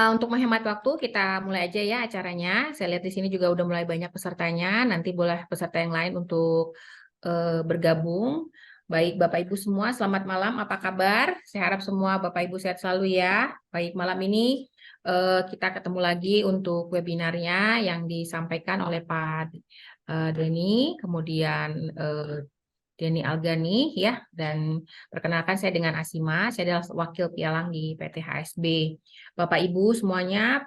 Untuk menghemat waktu, kita mulai aja ya acaranya. Saya lihat di sini juga udah mulai banyak pesertanya. Nanti boleh peserta yang lain untuk bergabung. Baik, Bapak Ibu semua, selamat malam. Apa kabar? Saya harap semua Bapak Ibu sehat selalu ya. Baik, malam ini kita ketemu lagi untuk webinarnya yang disampaikan oleh Pak Denny, kemudian Denny Algani ya, dan perkenalkan saya dengan Asima, saya adalah wakil pialang di PT HSB. Bapak Ibu semuanya,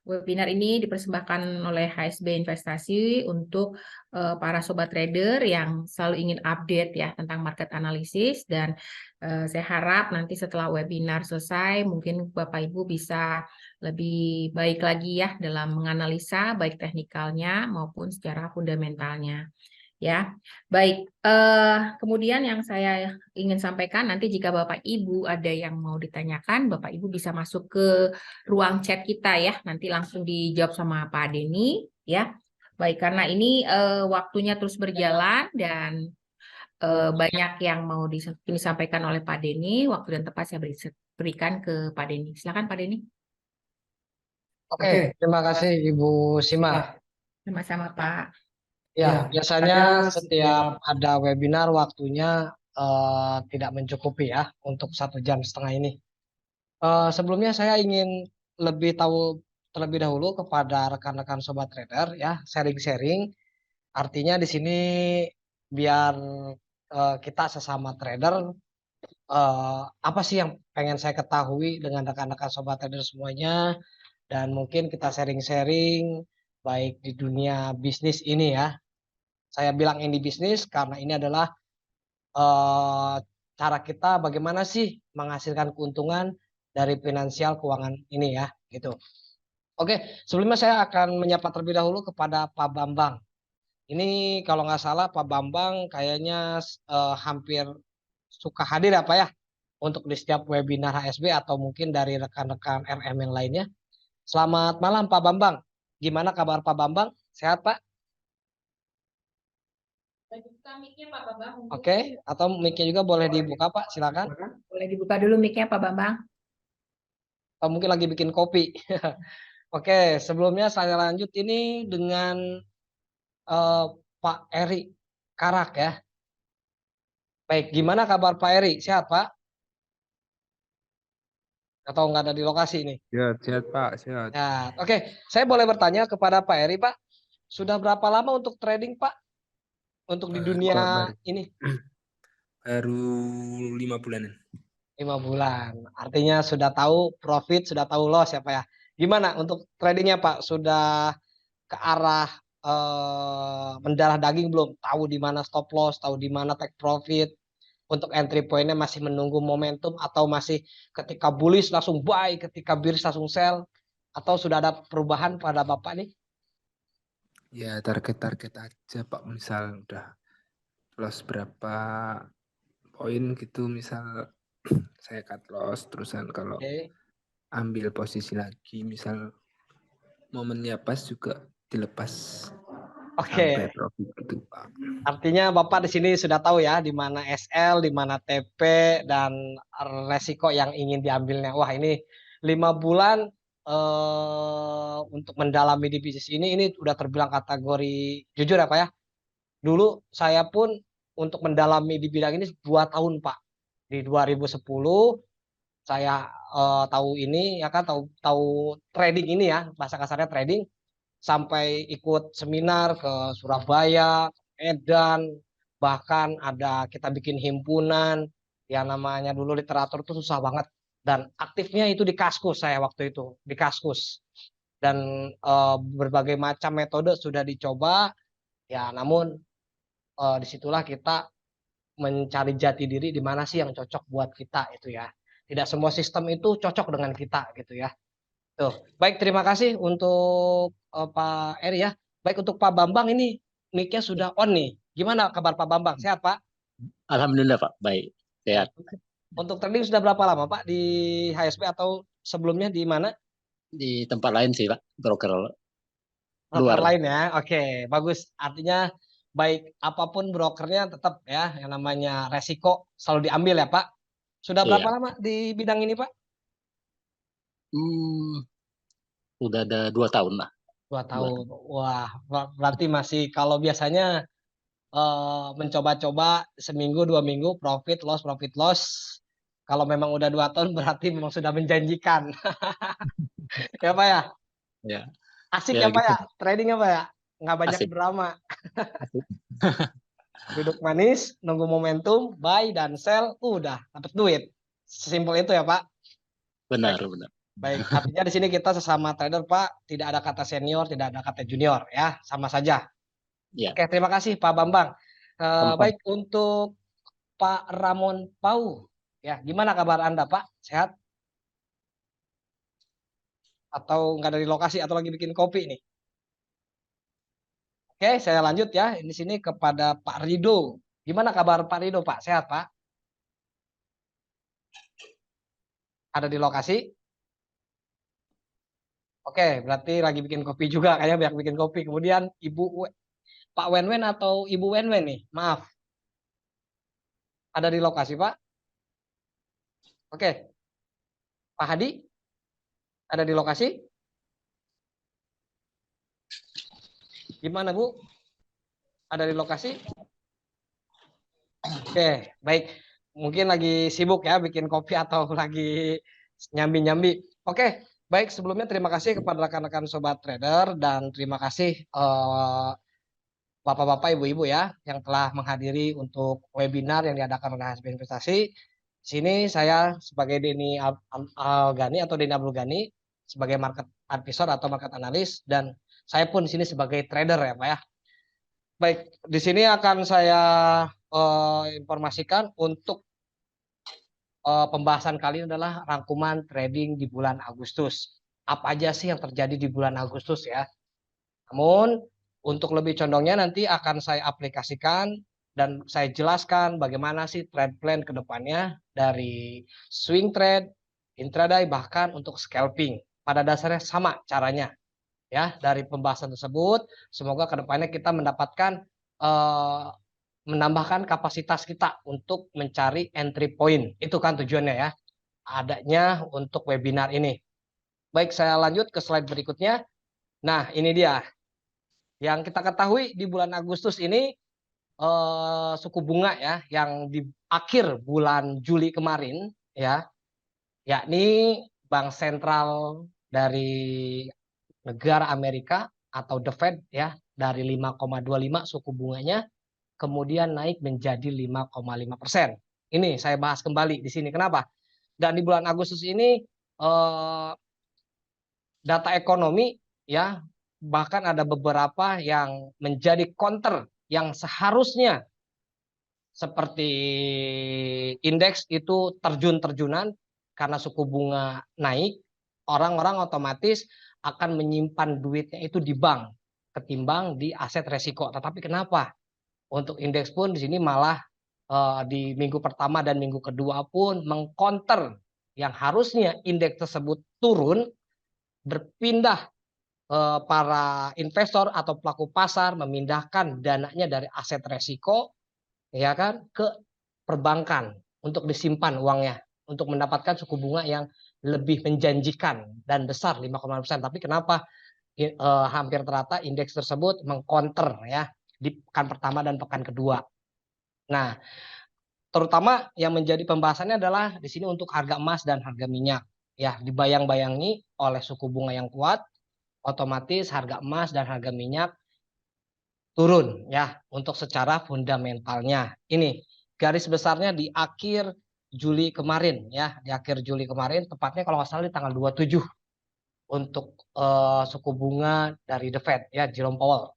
webinar ini dipersembahkan oleh HSB Investasi untuk para sobat trader yang selalu ingin update ya tentang market analysis, dan saya harap nanti setelah webinar selesai mungkin Bapak Ibu bisa lebih baik lagi ya dalam menganalisa baik teknikalnya maupun secara fundamentalnya. Ya, baik. Kemudian yang saya ingin sampaikan nanti jika Bapak Ibu ada yang mau ditanyakan, Bapak Ibu bisa masuk ke ruang chat kita ya. Nanti langsung dijawab sama Pak Denny ya. Baik, karena ini waktunya terus berjalan dan banyak yang mau disampaikan oleh Pak Denny. Waktu dan tepat saya berikan ke Pak Denny. Silakan Pak Denny. Oke, terima kasih Ibu Sima. Sama-sama Pak. Ya, biasanya setiap ada webinar waktunya tidak mencukupi ya untuk 1,5 jam ini. Sebelumnya saya ingin lebih tahu terlebih dahulu kepada rekan-rekan sobat trader ya, sharing-sharing. Artinya di sini biar kita sesama trader apa sih yang pengen saya ketahui dengan rekan-rekan sobat trader semuanya, dan mungkin kita sharing-sharing baik di dunia bisnis ini ya. Saya bilang ini bisnis karena ini adalah eh, cara kita bagaimana sih menghasilkan keuntungan dari finansial keuangan ini ya, gitu. Oke, sebelumnya saya akan menyapa terlebih dahulu kepada Pak Bambang. Ini kalau nggak salah Pak Bambang kayaknya hampir suka hadir apa ya untuk di setiap webinar HSB atau mungkin dari rekan-rekan RM yang lainnya. Selamat malam Pak Bambang. Gimana kabar Pak Bambang? Sehat Pak? Buka mic-nya Pak Bambang. Oke, atau mic-nya juga boleh dibuka Pak, silakan. Boleh dibuka dulu mic-nya Pak Bambang. Atau mungkin lagi bikin kopi. Oke, sebelumnya saya lanjut ini dengan eh, Pak Eri Karak ya. Baik, gimana kabar Pak Eri? Sehat Pak? Atau nggak ada di lokasi ini? Sehat, sehat Pak, sehat. Ya, oke. Saya boleh bertanya kepada Pak Eri Pak, sudah berapa lama untuk trading Pak? Untuk di Baru, Pak, dunia baru, ini? baru 5 bulanan. 5 bulan. Artinya sudah tahu profit, sudah tahu loss ya Pak ya. Gimana untuk tradingnya Pak? Sudah ke arah mendarah daging belum? Tahu di mana stop loss, tahu di mana take profit? Untuk entry pointnya masih menunggu momentum atau masih ketika bullish langsung buy, ketika bearish langsung sell, atau sudah ada perubahan pada Bapak nih? Ya target-target aja Pak, misal udah loss berapa poin gitu, misal saya cut loss, terusan kalau Oke. ambil posisi lagi, misal momennya pas juga dilepas sampai Oke. profit gitu Pak. Artinya Bapak di sini sudah tahu ya di mana SL, di mana TP, dan resiko yang ingin diambilnya. Wah, ini 5 bulan untuk mendalami di bisnis ini udah terbilang kategori jujur ya Pak ya. Dulu saya pun untuk mendalami di bidang ini 2 tahun Pak. Di 2010 saya tahu ini ya kan, tahu tahu trading ini ya, bahasa kasarnya trading, sampai ikut seminar ke Surabaya, Medan, bahkan ada kita bikin himpunan yang namanya dulu literatur itu susah banget, dan aktifnya itu di Kaskus. Saya waktu itu di Kaskus, dan berbagai macam metode sudah dicoba ya, namun disitulah kita mencari jati diri di mana sih yang cocok buat kita itu ya. Tidak semua sistem itu cocok dengan kita gitu ya. Tuh, baik, terima kasih untuk Pak Eri ya. Baik, untuk Pak Bambang ini mic-nya sudah on nih. Gimana kabar Pak Bambang? Sehat Pak? Alhamdulillah Pak, baik, sehat. Untuk trading sudah berapa lama Pak di HSB atau sebelumnya di mana? Di tempat lain sih Pak, broker Broker luar. lain ya. Oke, bagus. Artinya baik apapun brokernya tetap ya yang namanya resiko selalu diambil ya Pak. Sudah berapa Iya, lama di bidang ini Pak? Udah ada 2 tahun lah. 2 tahun. Wah, berarti masih kalau biasanya mencoba-coba seminggu 2 minggu profit loss. Kalau memang udah 2 tahun berarti memang sudah menjanjikan. Ya Pak ya? Ya, Asik ya ya Pak gitu. ya? Trading ya Pak ya? Nggak banyak Asik. drama. Asik. Duduk manis, nunggu momentum, buy dan sell, udah dapat duit. Sesimpel itu ya Pak. Benar, Baik, benar. baik. Artinya di sini kita sesama trader Pak, tidak ada kata senior, tidak ada kata junior ya, sama saja. Ya, Oke, terima kasih Pak Bambang. sama-sama. Baik, untuk Pak Ramon Pau, ya gimana kabar Anda Pak? Sehat? Atau nggak dari lokasi atau lagi bikin kopi nih? Oke, saya lanjut ya. Di sini kepada Pak Rido. Gimana kabar Pak Rido Pak? Sehat Pak? Ada di lokasi? Oke, berarti lagi bikin kopi juga, kayaknya banyak bikin kopi. Kemudian Pak Wenwen atau Ibu Wenwen nih? Maaf, ada di lokasi Pak? Oke, Pak Hadi ada di lokasi? Gimana Bu? Ada di lokasi? Oke, baik. Mungkin lagi sibuk ya bikin kopi atau lagi nyambi-nyambi. Oke, baik. Sebelumnya terima kasih kepada rekan-rekan sobat trader dan terima kasih Bapak-bapak, Ibu-ibu ya yang telah menghadiri untuk webinar yang diadakan oleh HSB Investasi. Di sini saya sebagai Denny Algani atau Denny Abdul Ghani sebagai market advisor atau market analis dan saya pun di sini sebagai trader ya Pak ya. Baik, di sini akan saya informasikan untuk pembahasan kali ini adalah rangkuman trading di bulan Agustus. Apa aja sih yang terjadi di bulan Agustus ya? Namun untuk lebih condongnya nanti akan saya aplikasikan dan saya jelaskan bagaimana sih trade plan ke depannya dari swing trade, intraday bahkan untuk scalping. Pada dasarnya sama caranya ya dari pembahasan tersebut. Semoga ke depannya kita mendapatkan menambahkan kapasitas kita untuk mencari entry point. Itu kan tujuannya ya. Adanya untuk webinar ini. Baik, saya lanjut ke slide berikutnya. Nah, ini dia. Yang kita ketahui di bulan Agustus ini suku bunga ya yang di akhir bulan Juli kemarin ya, yakni Bank Sentral dari negara Amerika atau The Fed ya dari 5,25 suku bunganya kemudian naik menjadi 5,5%. Ini saya bahas kembali di sini. Kenapa? Dan di bulan Agustus ini data ekonomi ya bahkan ada beberapa yang menjadi counter yang seharusnya seperti indeks itu terjun-terjunan karena suku bunga naik, orang-orang otomatis akan menyimpan duitnya itu di bank ketimbang di aset resiko. Tetapi kenapa? Untuk indeks pun di sini malah di minggu pertama dan minggu kedua pun mengcounter yang harusnya indeks tersebut turun, berpindah para investor atau pelaku pasar memindahkan dananya dari aset resiko ya kan ke perbankan untuk disimpan uangnya untuk mendapatkan suku bunga yang lebih menjanjikan dan besar 5,5%. Tapi kenapa hampir rata indeks tersebut mengcounter ya di pekan pertama dan pekan kedua. Nah, terutama yang menjadi pembahasannya adalah di sini untuk harga emas dan harga minyak ya dibayang-bayangi oleh suku bunga yang kuat otomatis harga emas dan harga minyak turun ya untuk secara fundamentalnya. Ini garis besarnya di akhir Juli kemarin ya, di akhir Juli kemarin tepatnya kalau nggak salah di tanggal 27 untuk suku bunga dari The Fed ya Jerome Powell.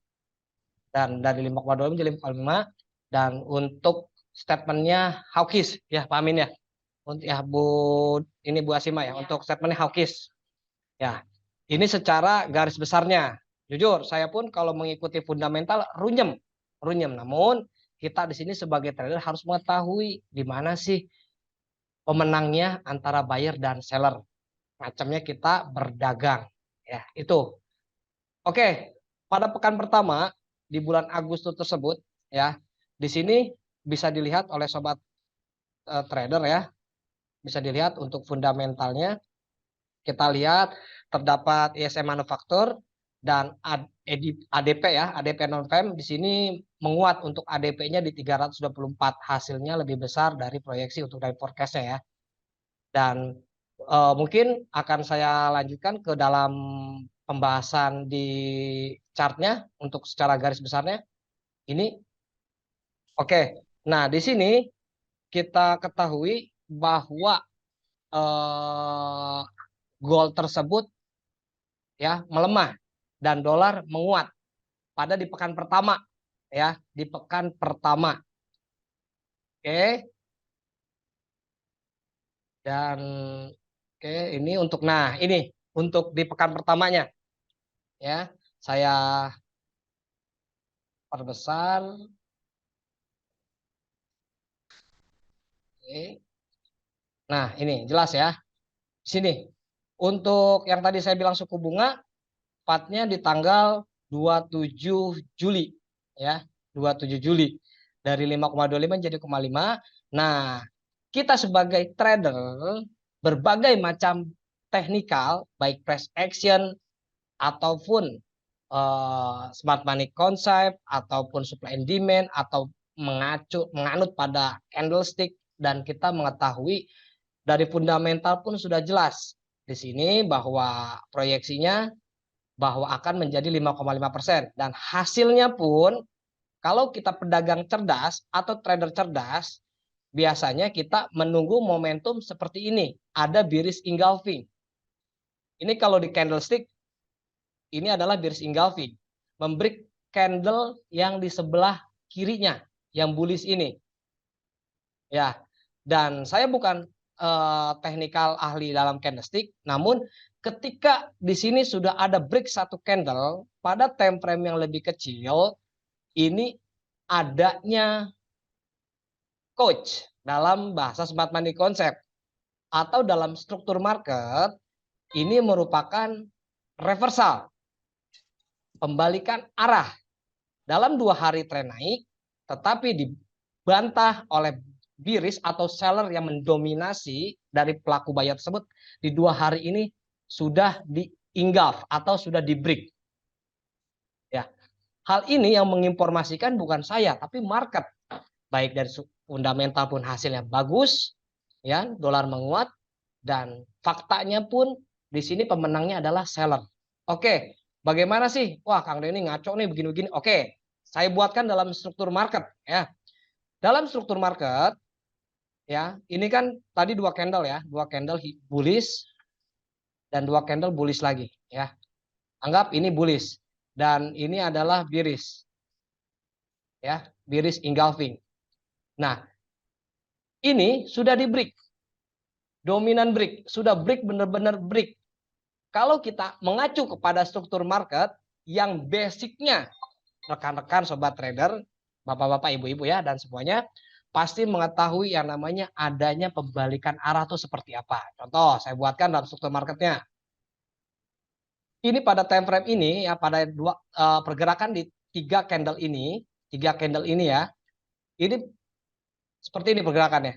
Dan dari 5,2 menjadi 5,5 dan untuk statementnya hawkish ya Pak Amin ya. Untuk ya Bu Asima ya untuk statementnya hawkish. Ya, ini secara garis besarnya. Jujur, saya pun kalau mengikuti fundamental runyem. Namun kita di sini sebagai trader harus mengetahui di mana sih pemenangnya antara buyer dan seller. Macamnya kita berdagang. Ya, itu. Oke, pada pekan pertama di bulan Agustus tersebut ya, di sini bisa dilihat oleh sobat trader ya. Bisa dilihat untuk fundamentalnya Kita lihat terdapat ISM manufaktur dan ADP ya, ADP non-fem di sini menguat untuk ADP-nya di 324, hasilnya lebih besar dari proyeksi untuk dari forecast-nya ya. Dan mungkin akan saya lanjutkan ke dalam pembahasan di chartnya untuk secara garis besarnya. Ini oke. Nah, di sini kita ketahui bahwa gold tersebut ya melemah dan dolar menguat pada di pekan pertama ya, di pekan pertama. Oke. Dan oke, ini untuk ini untuk di pekan pertamanya ya. Saya perbesar. Oke. Nah, ini jelas ya. Di sini untuk yang tadi saya bilang suku bunga tepatnya di tanggal 27 Juli ya, 27 Juli dari 5,25 jadi 0,5. Nah, kita sebagai trader berbagai macam teknikal baik price action ataupun smart money concept ataupun supply and demand atau menganut pada candlestick, dan kita mengetahui dari fundamental pun sudah jelas di sini bahwa proyeksinya bahwa akan menjadi 5,5% dan hasilnya pun kalau kita pedagang cerdas atau trader cerdas biasanya kita menunggu momentum seperti ini, ada bearish engulfing. Ini kalau di candlestick ini adalah bearish engulfing, memberi candle yang di sebelah kirinya yang bullish ini. Ya, dan saya bukan teknikal ahli dalam candlestick, namun ketika di sini sudah ada break satu candle pada time frame yang lebih kecil, ini adanya coach dalam bahasa smart money concept atau dalam struktur market ini merupakan reversal, pembalikan arah dalam 2 hari tren naik, tetapi dibantah oleh bearish atau seller yang mendominasi dari pelaku buyer tersebut di 2 hari ini sudah di engulf atau sudah di break. Ya, hal ini yang menginformasikan bukan saya tapi market, baik dari fundamental pun hasilnya bagus, ya dolar menguat dan faktanya pun di sini pemenangnya adalah seller. Oke, bagaimana sih? Wah, Kang Denny ngaco nih begini-begini. Oke, saya buatkan dalam struktur market ya. Dalam struktur market ya, ini kan tadi 2 candle ya, 2 candle bullish dan 2 candle bullish lagi ya. Anggap ini bullish dan ini adalah bearish. Ya, bearish engulfing. Nah, ini sudah di break. Dominan break, sudah break benar-benar break. Kalau kita mengacu kepada struktur market yang basicnya rekan-rekan sobat trader, bapak-bapak, ibu-ibu ya dan semuanya pasti mengetahui yang namanya adanya pembalikan arah itu seperti apa. Contoh, saya buatkan dalam struktur marketnya. Ini pada time frame ini ya, pada pergerakan di 3 candle ini ya. Ini seperti ini pergerakannya.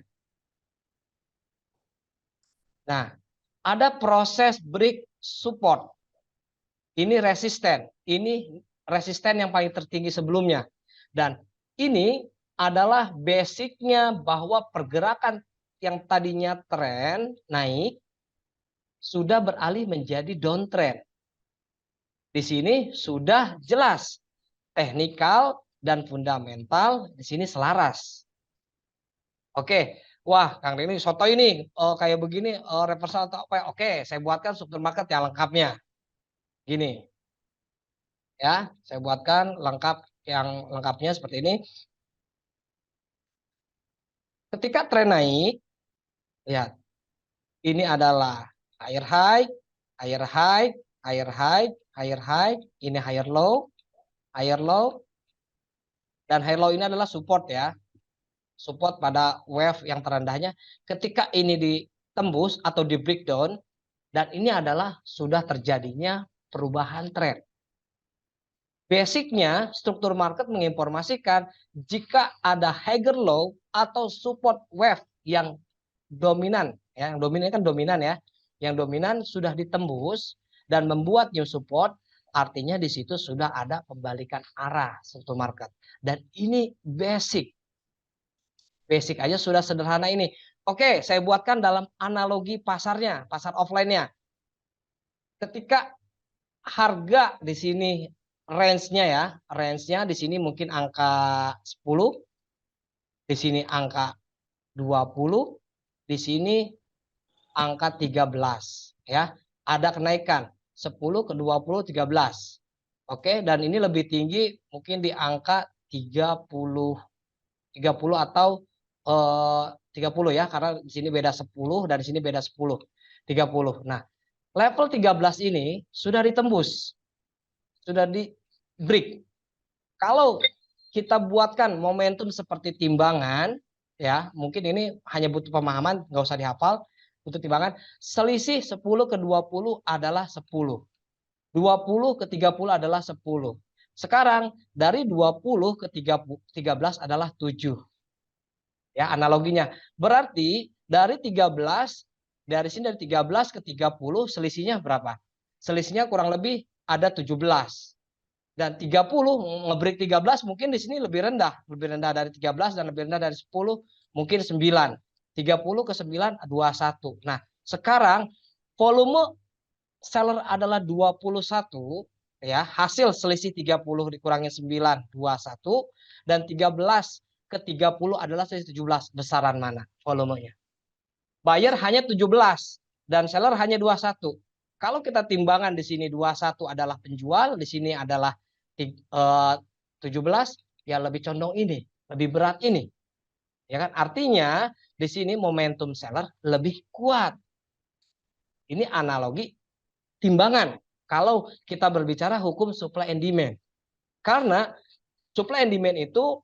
Nah, ada proses break support. Ini resisten. Ini resisten yang paling tertinggi sebelumnya. Dan ini adalah basicnya bahwa pergerakan yang tadinya tren naik sudah beralih menjadi downtrend. Di sini sudah jelas teknikal dan fundamental di sini selaras. Oke, wah Kang Denny soto ini kayak begini reversal atau apa? Oke, saya buatkan struktur market yang lengkapnya. Gini. Ya, saya buatkan yang lengkapnya seperti ini. Ketika tren naik, ya, ini adalah higher high, higher high, higher high, higher high, ini higher low, dan higher low ini adalah support ya. Support pada wave yang terendahnya. Ketika ini ditembus atau di breakdown, dan ini adalah sudah terjadinya perubahan tren. Basicnya struktur market menginformasikan jika ada higher low atau support wave yang dominan, ya, yang dominan kan dominan ya, yang dominan sudah ditembus dan membuat new support, artinya di situ sudah ada pembalikan arah struktur market. Dan ini basic. Basic aja sudah sederhana ini. Oke, saya buatkan dalam analogi pasarnya, pasar offline-nya. Ketika harga di sini range-nya ya, range-nya di sini mungkin angka 10, di sini angka 20, di sini angka 13 ya. Ada kenaikan 10 ke 20 13. Oke, dan ini lebih tinggi mungkin di angka 30 atau 30 ya, karena di sini beda 10 dan di sini beda 10 30. Nah, level 13 ini sudah ditembus. Sudah di break. Kalau kita buatkan momentum seperti timbangan ya, mungkin ini hanya butuh pemahaman, nggak usah dihafal. Butuh timbangan, selisih 10 ke 20 adalah 10. 20 ke 30 adalah 10. Sekarang dari 20 ke 13 adalah 7. Ya, analoginya. Berarti dari 13, dari sini dari 13 ke 30 selisihnya berapa? Selisihnya kurang lebih ada 17. Dan 30 ngebreak 13 mungkin di sini lebih rendah dari 13 dan lebih rendah dari 10 mungkin 9. 30 ke 9 21. Nah, sekarang volume seller adalah 21 ya, hasil selisih 30 dikurangi 9 21 dan 13 ke 30 adalah selisih 17. Besaran mana volumenya? Buyer hanya 17 dan seller hanya 21. Kalau kita timbangan di sini 21 adalah penjual, di sini adalah 17, ya lebih condong ini, lebih berat ini. Ya kan? Artinya di sini momentum seller lebih kuat. Ini analogi timbangan. Kalau kita berbicara hukum supply and demand. Karena supply and demand itu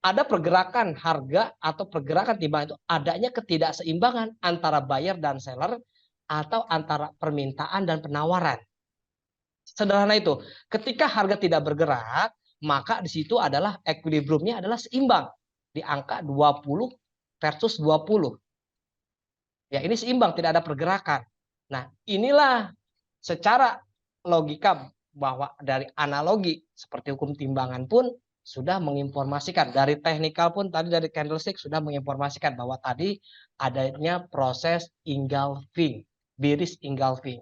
ada pergerakan harga atau pergerakan timbangan itu adanya ketidakseimbangan antara buyer dan seller atau antara permintaan dan penawaran. Sederhana itu. Ketika harga tidak bergerak, maka di situ adalah equilibriumnya adalah seimbang di angka 20 versus 20. Ya, ini seimbang, tidak ada pergerakan. Nah, inilah secara logika bahwa dari analogi seperti hukum timbangan pun sudah menginformasikan, dari teknikal pun tadi dari candlestick sudah menginformasikan bahwa tadi adanya proses engulfing, bearish engulfing.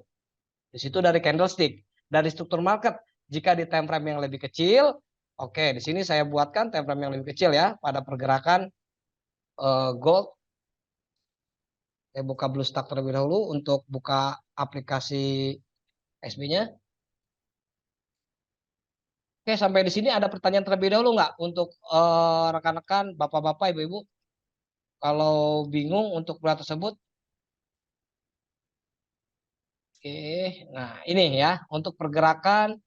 Di situ dari candlestick, dari struktur market, jika di time frame yang lebih kecil, oke, di sini saya buatkan time frame yang lebih kecil ya pada pergerakan gold. Saya buka BlueStack terlebih dahulu untuk buka aplikasi SB-nya. Oke, sampai di sini ada pertanyaan terlebih dahulu nggak untuk rekan-rekan, bapak-bapak, ibu-ibu? Kalau bingung untuk berat tersebut. Oke, nah ini ya untuk pergerakan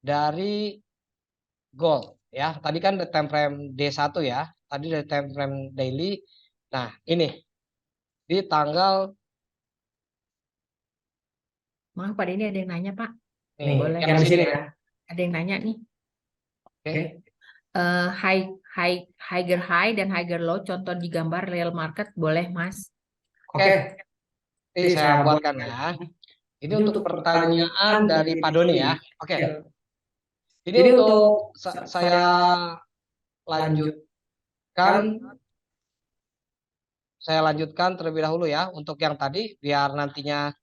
dari gold ya. Tadi kan time frame D1 ya. Tadi dari time frame daily. Nah, ini di tanggal Maaf Pak Denny, ada yang nanya Pak. nih, Boleh. yang di sini ya. Ada yang nanya nih. Oke. Higher high dan higher low contoh di gambar real market boleh Mas? Oke. Ini saya buatkan ya. Ini untuk pertanyaan dari Pak Doni ya. Oke. Ini untuk saya lanjutkan. Saya lanjutkan terlebih dahulu ya untuk yang tadi biar nantinya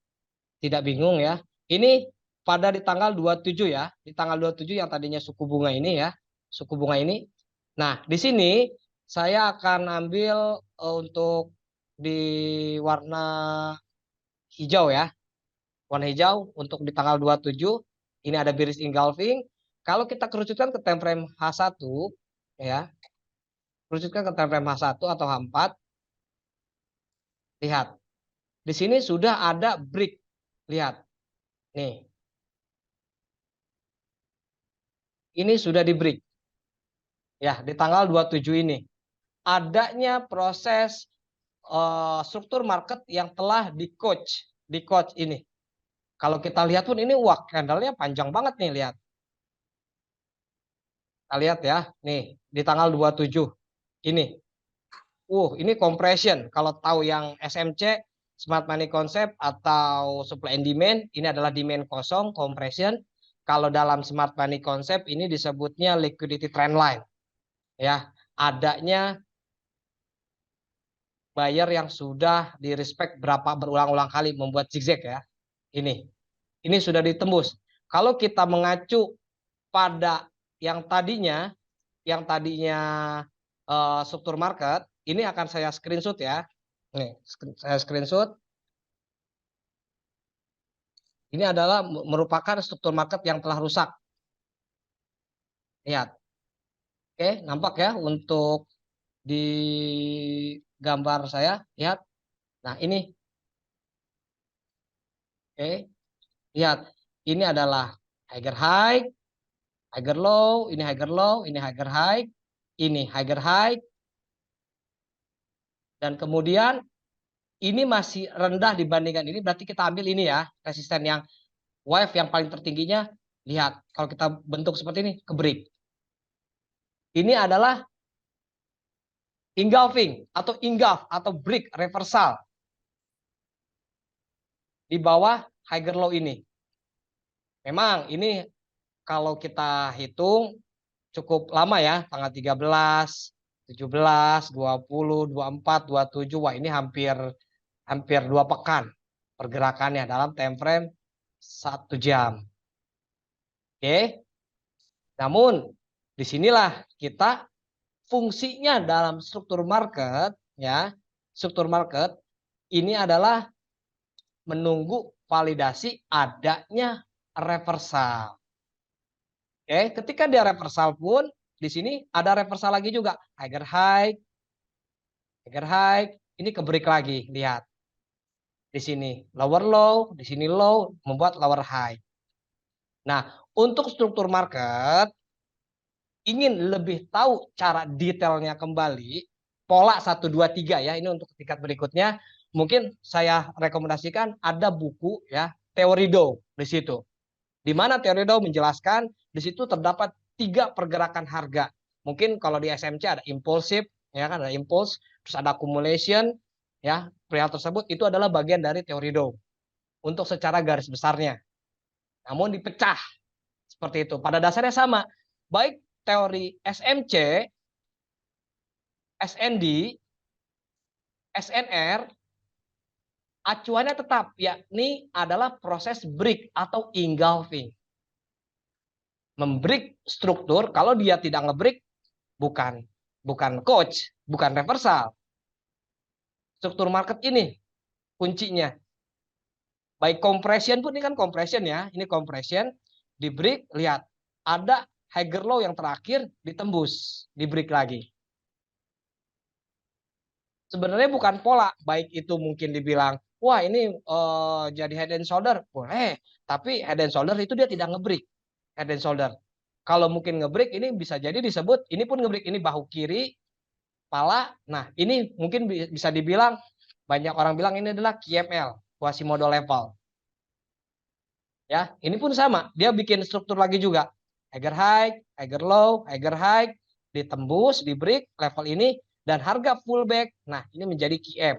tidak bingung ya. Ini pada di tanggal 27 ya. Di tanggal 27 yang tadinya suku bunga ini ya. Suku bunga ini. Nah, di sini saya akan ambil untuk di warna hijau ya. Warna hijau untuk di tanggal 27 ini ada bearish engulfing. Kalau kita kerucutkan ke time frame H1 ya. Kerucutkan ke time frame H1 atau H4. Lihat. Di sini sudah ada break. Lihat. Nih. Ini sudah di break. Ya, di tanggal 27 ini. Adanya proses struktur market yang telah di coach ini. Kalau kita lihat pun ini wah candlenya panjang banget nih, lihat. Kita lihat ya, nih di tanggal 27 ini. Ini compression. Kalau tahu yang SMC smart money concept atau supply and demand, ini adalah demand kosong, compression. Kalau dalam smart money concept ini disebutnya liquidity trend line. Ya, adanya buyer yang sudah di respect berulang-ulang kali membuat zigzag ya. Ini sudah ditembus. Kalau kita mengacu pada yang tadinya struktur market, ini akan saya screenshot ya. Nih, saya screenshot. Ini adalah merupakan struktur market yang telah rusak. Lihat. Oke, nampak ya untuk di gambar saya, lihat. Nah, ini. Oke. Lihat. Ini adalah higher high, higher low, ini higher low, ini higher high, ini higher high. Dan kemudian ini masih rendah dibandingkan ini, berarti kita ambil ini ya, resisten yang wave yang paling tertingginya. Lihat, kalau kita bentuk seperti ini, ke break. Ini adalah engulfing atau engulf atau break reversal di bawah higher low ini. Memang ini kalau kita hitung cukup lama ya, tanggal 13, 17, 20, 24, 27. Wah, ini hampir 2 pekan pergerakannya dalam time frame 1 jam. Oke. Namun disinilah kita fungsinya dalam struktur market ya. Struktur market ini adalah menunggu validasi adanya reversal. Oke, ketika dia reversal pun di sini ada reversal lagi juga, higher high, ini ke break lagi, lihat. Di sini lower low, di sini low, membuat lower high. Nah, untuk struktur market ingin lebih tahu cara detailnya kembali, pola 1 2 3 ya, ini untuk tingkat berikutnya, mungkin saya rekomendasikan ada buku ya, teori Dow di situ. Di mana teori Dow menjelaskan di situ terdapat 3 pergerakan harga. Mungkin kalau di SMC ada impulsif, ya kan, ada impulse, terus ada accumulation, ya, perihal tersebut itu adalah bagian dari teori Dow untuk secara garis besarnya. Namun dipecah seperti itu. Pada dasarnya sama, baik teori SMC, SND, SNR, acuannya tetap, yakni adalah proses break atau engulfing. Membreak struktur, kalau dia tidak ngebreak, bukan coach, bukan reversal. Struktur market ini kuncinya. Baik compression pun, ini kan compression ya, ini compression, di break, lihat, ada higher low yang terakhir ditembus, di break lagi. Sebenarnya bukan pola, baik itu mungkin dibilang, wah ini jadi head and shoulder, boleh, tapi head and shoulder itu dia tidak ngebreak, head and shoulder. Kalau mungkin ngebreak ini bisa jadi disebut, ini pun ngebreak, ini bahu kiri, kepala. Nah, ini mungkin bisa dibilang, banyak orang bilang ini adalah QML, Quasimodo level. Ya, ini pun sama, dia bikin struktur lagi juga. Higher high, higher low, higher high, ditembus, di break level ini, dan harga pullback. Nah, ini menjadi QM.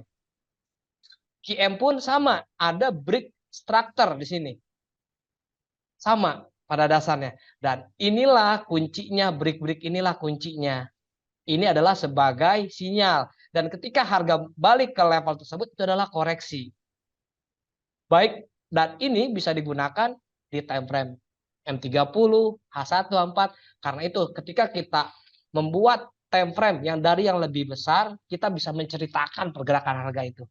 QM pun sama, ada break structure di sini. Sama pada dasarnya. Dan inilah kuncinya, break-break inilah kuncinya. Ini adalah sebagai sinyal. Dan ketika harga balik ke level tersebut, itu adalah koreksi. Baik, dan ini bisa digunakan di time frame M30, H1, H4. Karena itu ketika kita membuat time frame yang dari yang lebih besar, kita bisa menceritakan pergerakan harga itu.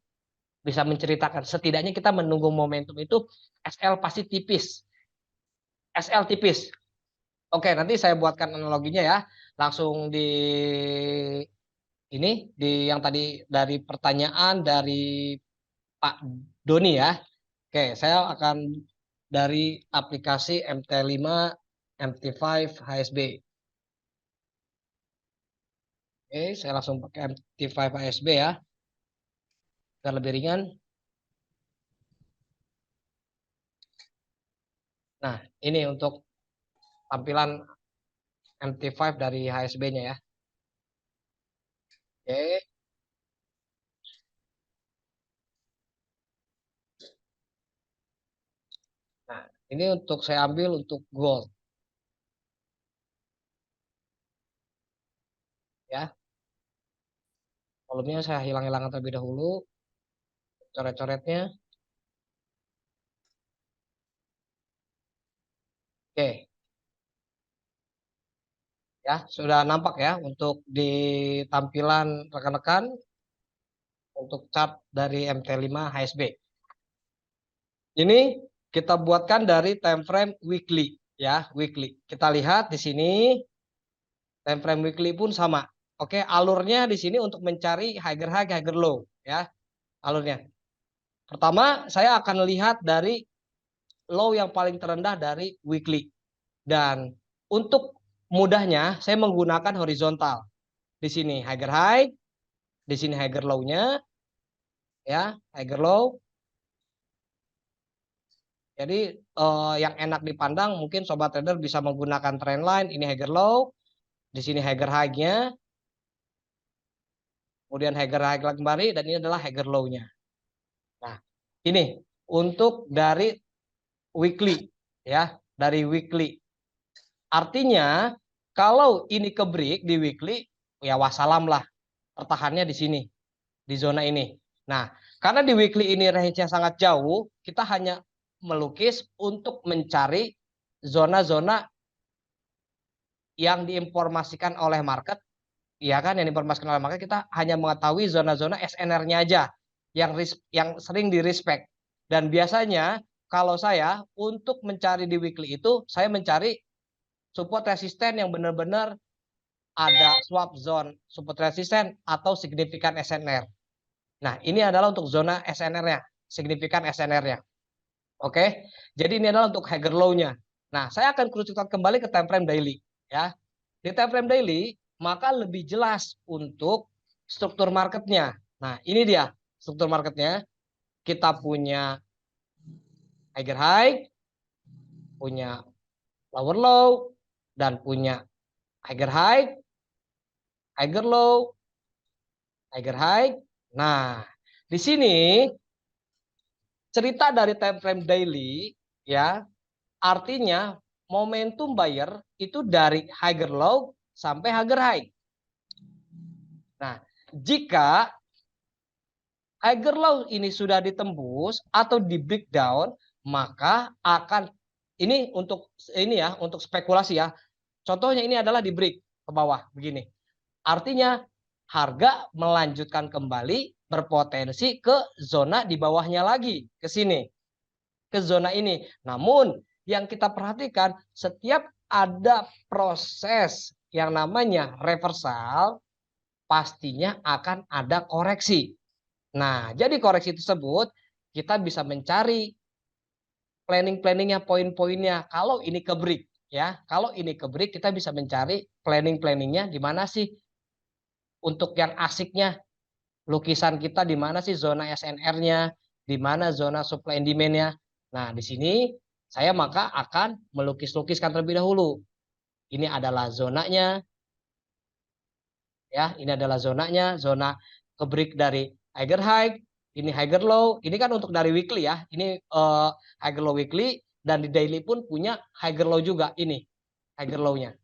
Bisa menceritakan, setidaknya kita menunggu momentum itu, SL pasti tipis. SL tipis. Oke, nanti saya buatkan analoginya ya. Langsung di ini, di yang tadi dari pertanyaan dari Pak Doni ya. Oke, saya akan dari aplikasi MT5, MT5, HSB. Oke, saya langsung pakai MT5 HSB ya. Biar lebih ringan. Nah, ini untuk tampilan MT5 dari HSB-nya ya. Oke. Ini untuk saya ambil untuk gold. Ya. Volumenya saya hilang-hilangkan terlebih dahulu. Coret-coretnya. Oke. Ya, sudah nampak ya untuk di tampilan rekan-rekan untuk chart dari MT5 HSB. Ini kita buatkan dari time frame weekly ya, weekly. Kita lihat di sini time frame weekly pun sama. Oke, alurnya di sini untuk mencari higher high, higher low ya. Alurnya. Pertama, saya akan lihat dari low yang paling terendah dari weekly. Dan untuk mudahnya saya menggunakan horizontal. Di sini higher high, di sini higher low-nya ya, higher low. Jadi yang enak dipandang mungkin sobat trader bisa menggunakan trendline, ini higher low, di sini higher high-nya. Kemudian higher high kembali dan ini adalah higher low-nya. Nah, ini untuk dari weekly ya, dari weekly. Artinya kalau ini ke break di weekly ya wassalam lah. Pertahannya di sini, di zona ini. Nah, karena di weekly ini range-nya sangat jauh, kita hanya melukis untuk mencari zona-zona yang diinformasikan oleh market, ya kan, yang diinformasikan oleh market, kita hanya mengetahui zona-zona SNR-nya aja yang sering di respect. Dan biasanya kalau saya untuk mencari di weekly itu saya mencari support resisten yang benar-benar ada swap zone, support resisten atau signifikan SNR. Nah, ini adalah untuk zona SNR-nya, signifikan SNR-nya. Oke, jadi ini adalah untuk higher low-nya. Nah, saya akan kerucutkan kembali ke time frame daily. Ya, di time frame daily, maka lebih jelas untuk struktur marketnya. Nah, ini dia struktur marketnya. Kita punya higher high, punya lower low, dan punya higher high, higher low, higher high. Nah, di sini cerita dari time frame daily ya, artinya momentum buyer itu dari higher low sampai higher high. Nah, jika higher low ini sudah ditembus atau di breakdown, maka akan ini untuk ini ya, untuk spekulasi ya. Contohnya ini adalah di break ke bawah begini. Artinya harga melanjutkan kembali berpotensi ke zona di bawahnya lagi, ke sini, ke zona ini. Namun yang kita perhatikan setiap ada proses yang namanya reversal, pastinya akan ada koreksi. Nah, jadi koreksi tersebut kita bisa mencari planning-planningnya, poin-poinnya. Kalau ini ke break ya, kalau ini ke break kita bisa mencari planning-planningnya di mana sih. Untuk yang asiknya, lukisan kita di mana sih zona SNR-nya, di mana zona supply and demand-nya. Nah, di sini saya maka akan melukis-lukiskan terlebih dahulu. Ini adalah zonanya. Ya, ini adalah zonanya, zona ke break dari higher high, ini higher low. Ini kan untuk dari weekly ya. Ini higher low weekly dan di daily pun punya higher low juga ini, higher low-nya.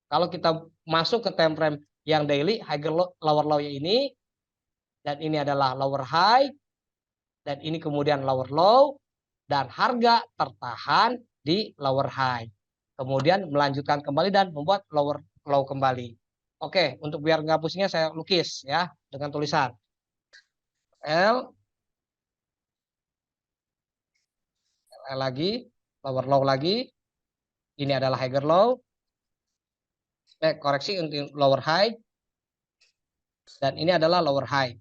Kalau kita masuk ke time frame yang daily, higher low, lower low-nya ini, dan ini adalah lower high, dan ini kemudian lower low, dan harga tertahan di lower high. Kemudian melanjutkan kembali dan membuat lower low kembali. Oke, untuk biar nggak pusingnya saya lukis ya dengan tulisan L lagi, lower low lagi. Ini adalah higher low. Koreksi untuk lower high. Dan ini adalah lower high.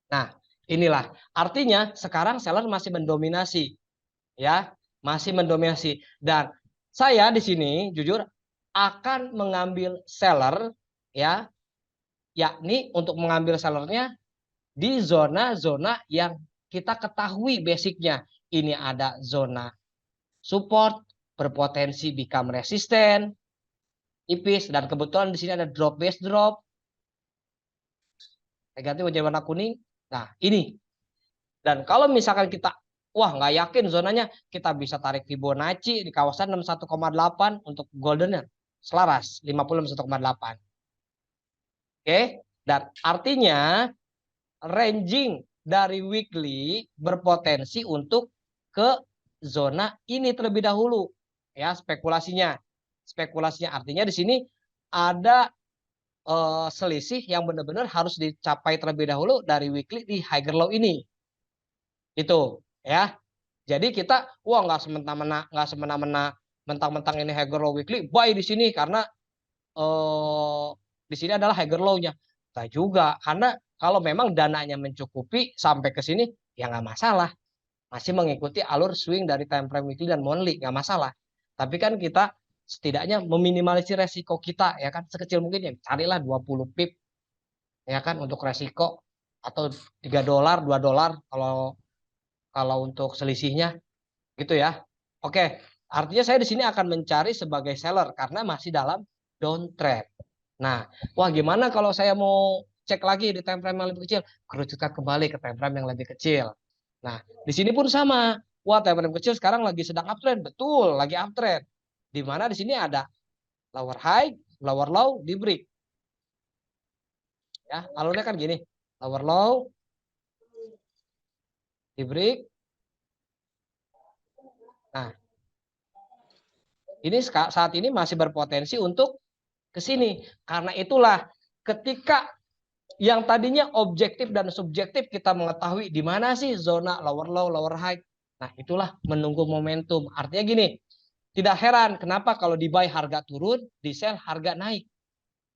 Nah, inilah artinya sekarang seller masih mendominasi, ya, masih mendominasi. Dan saya di sini jujur akan mengambil seller, ya, yakni untuk mengambil sellernya di zona-zona yang kita ketahui basicnya. Ini ada zona support, berpotensi become resisten, tipis, dan kebetulan di sini ada drop base drop, negatif menjadi warna kuning. Nah, ini. Dan kalau misalkan kita wah nggak yakin zonanya, kita bisa tarik Fibonacci di kawasan 61,8 untuk goldennya. Selaras 51,8. Oke, dan artinya ranging dari weekly berpotensi untuk ke zona ini terlebih dahulu. Ya, spekulasinya. Spekulasinya artinya di sini ada selisih yang benar-benar harus dicapai terlebih dahulu dari weekly di higher low ini. Itu, ya. Jadi kita nggak semena-mena mentang-mentang ini higher low weekly buy di sini karena di sini adalah higher low-nya. Enggak juga, karena kalau memang dananya mencukupi sampai ke sini ya nggak masalah. Masih mengikuti alur swing dari time frame weekly dan monthly, nggak masalah. Tapi kan kita setidaknya meminimalisir resiko kita ya kan, sekecil mungkin ya, carilah 20 pip ya kan untuk resiko, atau $3, $2 kalau untuk selisihnya gitu ya. Oke, artinya saya di sini akan mencari sebagai seller karena masih dalam downtrend. Nah, wah gimana kalau saya mau cek lagi di time frame yang lebih kecil? Kerucutkan kembali ke time frame yang lebih kecil. Nah, di sini pun sama. Wah, time frame kecil sekarang lagi sedang uptrend. Betul, lagi uptrend. Di mana di sini ada lower high, lower low, di break. Ya, alurnya kan gini. Lower low, di break. Nah, ini saat ini masih berpotensi untuk ke sini. Karena itulah ketika yang tadinya objektif dan subjektif kita mengetahui di mana sih zona lower low, lower high. Nah, itulah menunggu momentum. Artinya gini, tidak heran kenapa kalau di buy harga turun, di sell harga naik.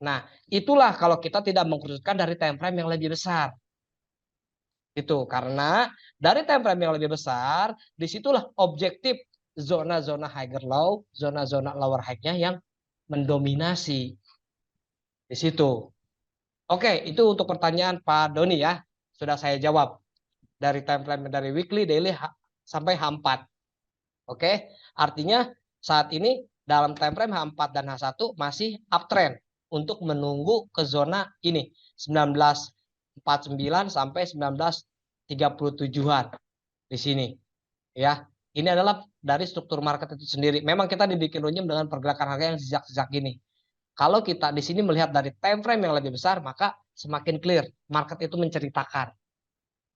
Nah, itulah kalau kita tidak mengkerucutkan dari time frame yang lebih besar. Itu karena dari time frame yang lebih besar, disitulah objektif zona-zona higher low, zona-zona lower high-nya yang mendominasi di situ. Oke, itu untuk pertanyaan Pak Doni ya. Sudah saya jawab. Dari time frame dari weekly, daily, sampai H4. Oke, artinya saat ini dalam time frame H4 dan H1 masih uptrend untuk menunggu ke zona ini 1949 sampai 1937-an di sini. Ya, ini adalah dari struktur market itu sendiri. Memang kita dibikin runyam dengan pergerakan harga yang sejak gini. Kalau kita di sini melihat dari time frame yang lebih besar, maka semakin clear market itu menceritakan.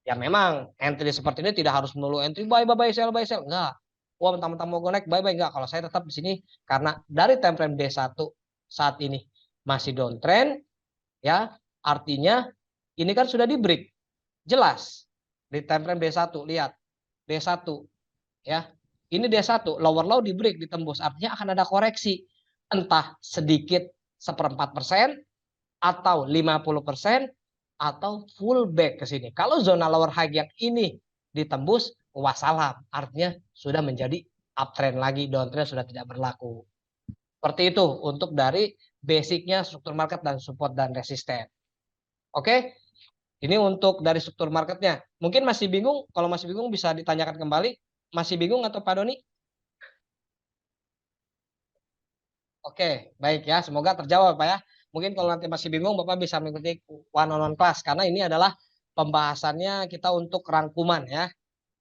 Ya memang entry seperti ini tidak harus melulu entry buy sell enggak. Wah, mentang-mentang mau naik buy enggak. Kalau saya tetap di sini karena dari time frame D1 saat ini masih downtrend ya, artinya ini kan sudah di break. Jelas di time frame D1, lihat D1 ya. Ini D1 lower low di break, ditembus, artinya akan ada koreksi. Entah sedikit 1/4% atau 50% atau full back ke sini. Kalau zona lower high yang ini ditembus, wassalam, artinya sudah menjadi uptrend lagi, downtrend sudah tidak berlaku. Seperti itu untuk dari basicnya struktur market dan support dan resisten. Oke, ini untuk dari struktur marketnya. Mungkin masih bingung, kalau masih bingung bisa ditanyakan kembali. Masih bingung atau Pak Doni? Oke, baik ya. Semoga terjawab Pak ya. Mungkin kalau nanti masih bingung, Bapak bisa mengikuti one-on-one class. Karena ini adalah pembahasannya kita untuk rangkuman ya.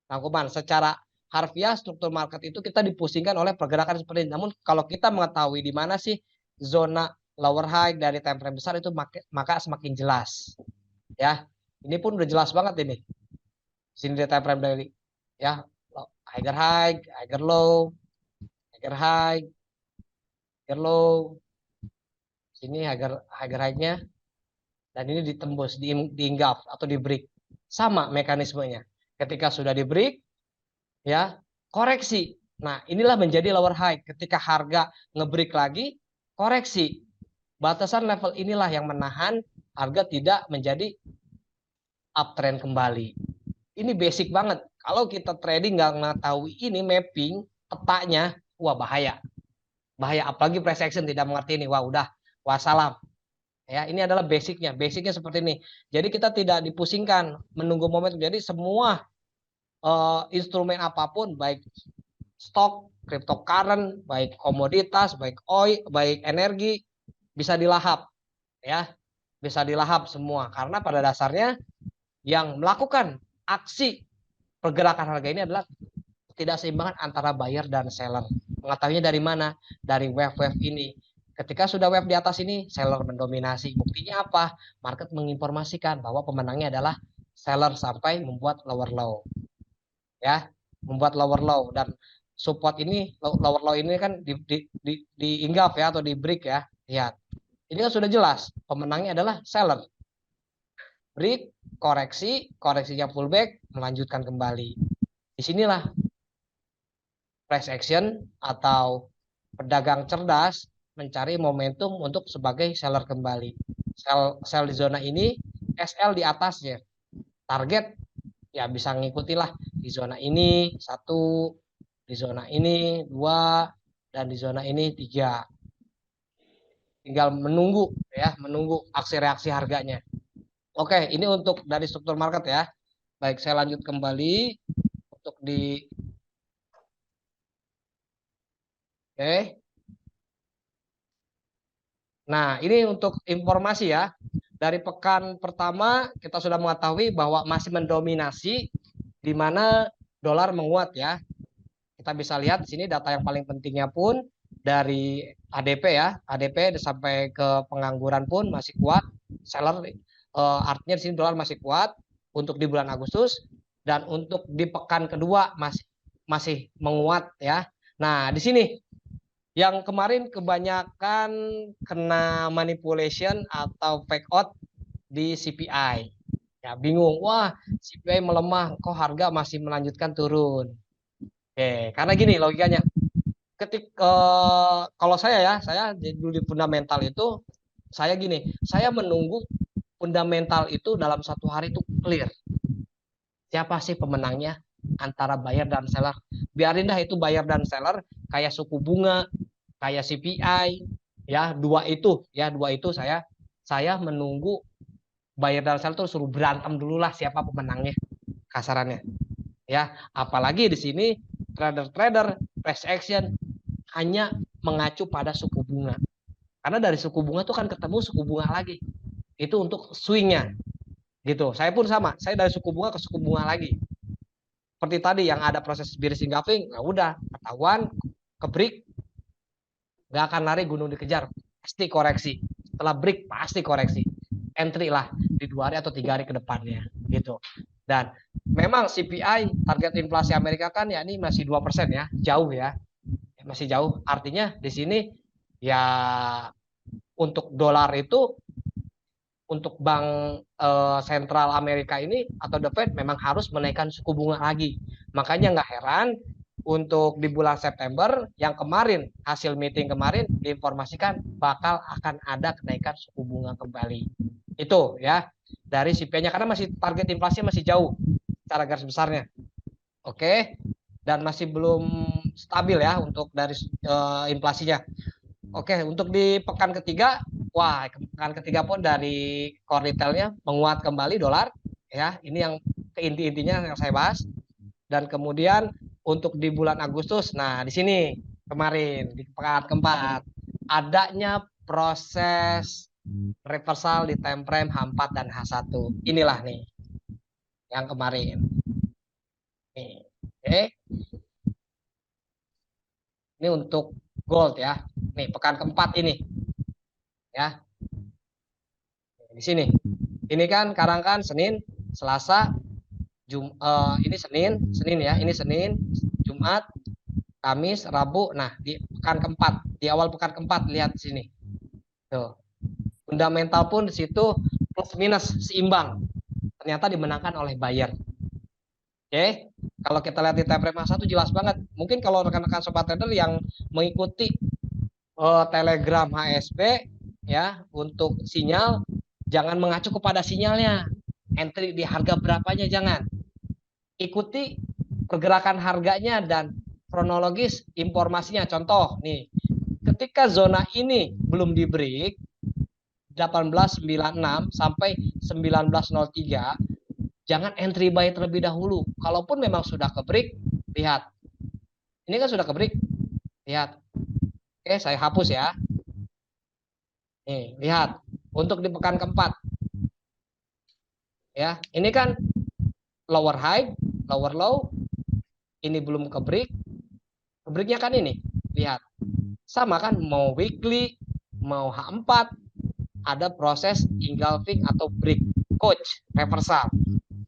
Rangkuman secara harfiah struktur market itu kita dipusingkan oleh pergerakan seperti ini. Namun kalau kita mengetahui di mana sih zona lower high dari time frame besar itu maka semakin jelas. Ya, ini pun udah jelas banget ini. Sini di time frame daily. Ya, higher high, higher low, higher high, higher low. Sini higher high-nya dan ini ditembus di engulf atau di break. Sama mekanismenya. Ketika sudah di break ya, koreksi. Nah, inilah menjadi lower high. Ketika harga ngebreak lagi, koreksi. Batasan level inilah yang menahan harga tidak menjadi uptrend kembali. Ini basic banget. Kalau kita trading nggak mengetahui ini mapping petanya, wah bahaya. Bahaya, apalagi price action tidak mengerti ini, wah udah wassalam. Ya, ini adalah basicnya. Basicnya seperti ini. Jadi kita tidak dipusingkan menunggu momentum. Jadi semua instrumen apapun, baik stok, cryptocurrency, baik komoditas, baik oil, baik energi, bisa dilahap. Ya, bisa dilahap semua. Karena pada dasarnya yang melakukan aksi pergerakan harga ini adalah ketidakseimbangan antara buyer dan seller. Mengetahuinya dari mana? Dari wave-wave ini. Ketika sudah wave di atas ini, seller mendominasi. Buktinya apa? Market menginformasikan bahwa pemenangnya adalah seller sampai membuat lower low. Ya, membuat lower low, dan support ini, lower low ini kan di engulf ya, atau di break ya. Lihat. Ini kan sudah jelas pemenangnya adalah seller. Break, koreksi, koreksinya pullback, melanjutkan kembali. Disinilah price action atau pedagang cerdas mencari momentum untuk sebagai seller kembali. Sell di zona ini, SL di atasnya. Target ya bisa ngikutilah di zona ini 1, di zona ini 2, dan di zona ini 3. Tinggal menunggu ya, menunggu aksi reaksi harganya. Oke, ini untuk dari struktur market ya. Baik, saya lanjut kembali untuk di Oke. Nah, ini untuk informasi ya. Dari pekan pertama kita sudah mengetahui bahwa masih mendominasi, di mana dolar menguat ya. Kita bisa lihat di sini data yang paling pentingnya pun dari ADP ya. ADP sampai ke pengangguran pun masih kuat. Seller artinya di sini dolar masih kuat untuk di bulan Agustus, dan untuk di pekan kedua masih menguat ya. Nah, di sini yang kemarin kebanyakan kena manipulation atau fake out di CPI. Ya, bingung. Wah, CPI melemah, kok harga masih melanjutkan turun. Oke, karena gini logikanya. Kalau saya dulu di fundamental itu, saya gini, saya menunggu fundamental itu dalam satu hari itu clear. Siapa sih pemenangnya antara buyer dan seller? Biarin dah itu buyer dan seller kayak suku bunga, kayak CPI, ya dua itu saya menunggu buyer dan seller tuh suruh berantem dulu lah siapa pemenangnya, kasarannya. Ya, apalagi di sini trader-trader price action hanya mengacu pada suku bunga. Karena dari suku bunga tuh kan ketemu suku bunga lagi. Itu untuk swingnya. Gitu. Saya pun sama, saya dari suku bunga ke suku bunga lagi. Seperti tadi yang ada proses bearish engulfing, nah udah ketahuan ke break, nggak akan lari gunung dikejar, pasti koreksi. Setelah break pasti koreksi. Entry lah di 2 hari atau 3 hari ke depannya gitu. Dan memang CPI target inflasi Amerika kan ya ini masih 2% ya, jauh ya. Masih jauh. Artinya di sini ya untuk dolar itu, untuk bank sentral Amerika ini atau The Fed memang harus menaikkan suku bunga lagi. Makanya nggak heran untuk di bulan September yang kemarin hasil meeting kemarin diinformasikan bakal akan ada kenaikan suku bunga kembali. Itu ya dari CPI-nya, karena masih target inflasi masih jauh secara garis besarnya. Oke, dan masih belum stabil ya untuk dari inflasinya. Oke, untuk di pekan ketiga, wah, pekan ketiga pun dari core retailnya menguat kembali dolar, ya. Ini yang inti-intinya yang saya bahas. Dan kemudian untuk di bulan Agustus, nah di sini kemarin di pekan keempat adanya proses reversal di time frame H4 dan H1. Inilah nih yang kemarin. Nih, oke. Ini untuk gold ya. Nih pekan keempat ini. Ya. Di sini. Ini kan sekarang kan Senin, Selasa, ini Senin ya. Ini Senin, Jumat, Kamis, Rabu. Nah, di pekan keempat, di awal pekan keempat lihat di sini. Tuh. Fundamental pun di situ plus minus seimbang. Ternyata dimenangkan oleh buyer. Oke, kalau kita lihat di time frame masa itu jelas banget. Mungkin kalau rekan-rekan sobat trader yang mengikuti Telegram HSP ya untuk sinyal, jangan mengacu kepada sinyalnya. Entry di harga berapanya jangan. Ikuti pergerakan harganya dan kronologis informasinya. Contoh nih, ketika zona ini belum di break 1896 sampai 1903, jangan entry buy terlebih dahulu. Kalaupun memang sudah ke break, lihat. Ini kan sudah ke break. Lihat. Oke, saya hapus ya. Nih, lihat. Untuk di pekan keempat. Ya, ini kan lower high, lower low, ini belum ke break. Breaknya kan ini, lihat. Sama kan, mau weekly, mau H4, ada proses engulfing atau break, coach, reversal.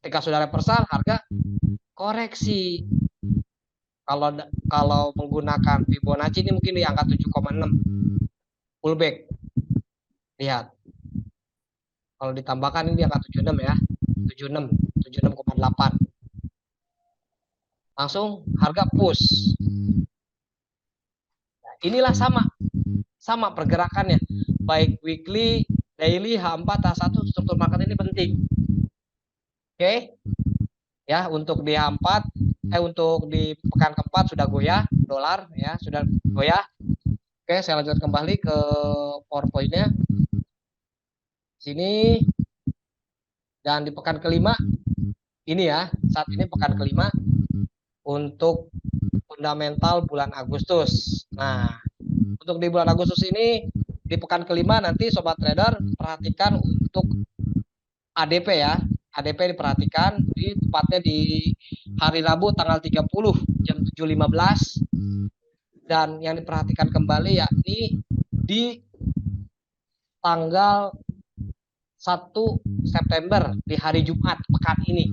Ketika sudah reversal, harga koreksi. Kalau menggunakan Fibonacci ini mungkin di angka 7,6 pullback. Lihat. Kalau ditambahkan ini di angka 76 ya. 76,8. Langsung harga push. Nah, inilah sama pergerakannya. Baik weekly, daily, H4, H1, struktur market ini penting. Oke. Ya, untuk di H4 untuk di pekan keempat sudah goyah dolar ya, sudah goyah. Oke, saya lanjut kembali ke PowerPoint-nya. Sini. Dan di pekan kelima ini ya, saat ini pekan kelima untuk fundamental bulan Agustus. Nah, untuk di bulan Agustus ini di pekan kelima nanti sobat trader perhatikan untuk ADP ya. ADP diperhatikan tepatnya di hari Rabu tanggal 30 jam 7.15, dan yang diperhatikan kembali yakni di tanggal 1 September di hari Jumat pekan ini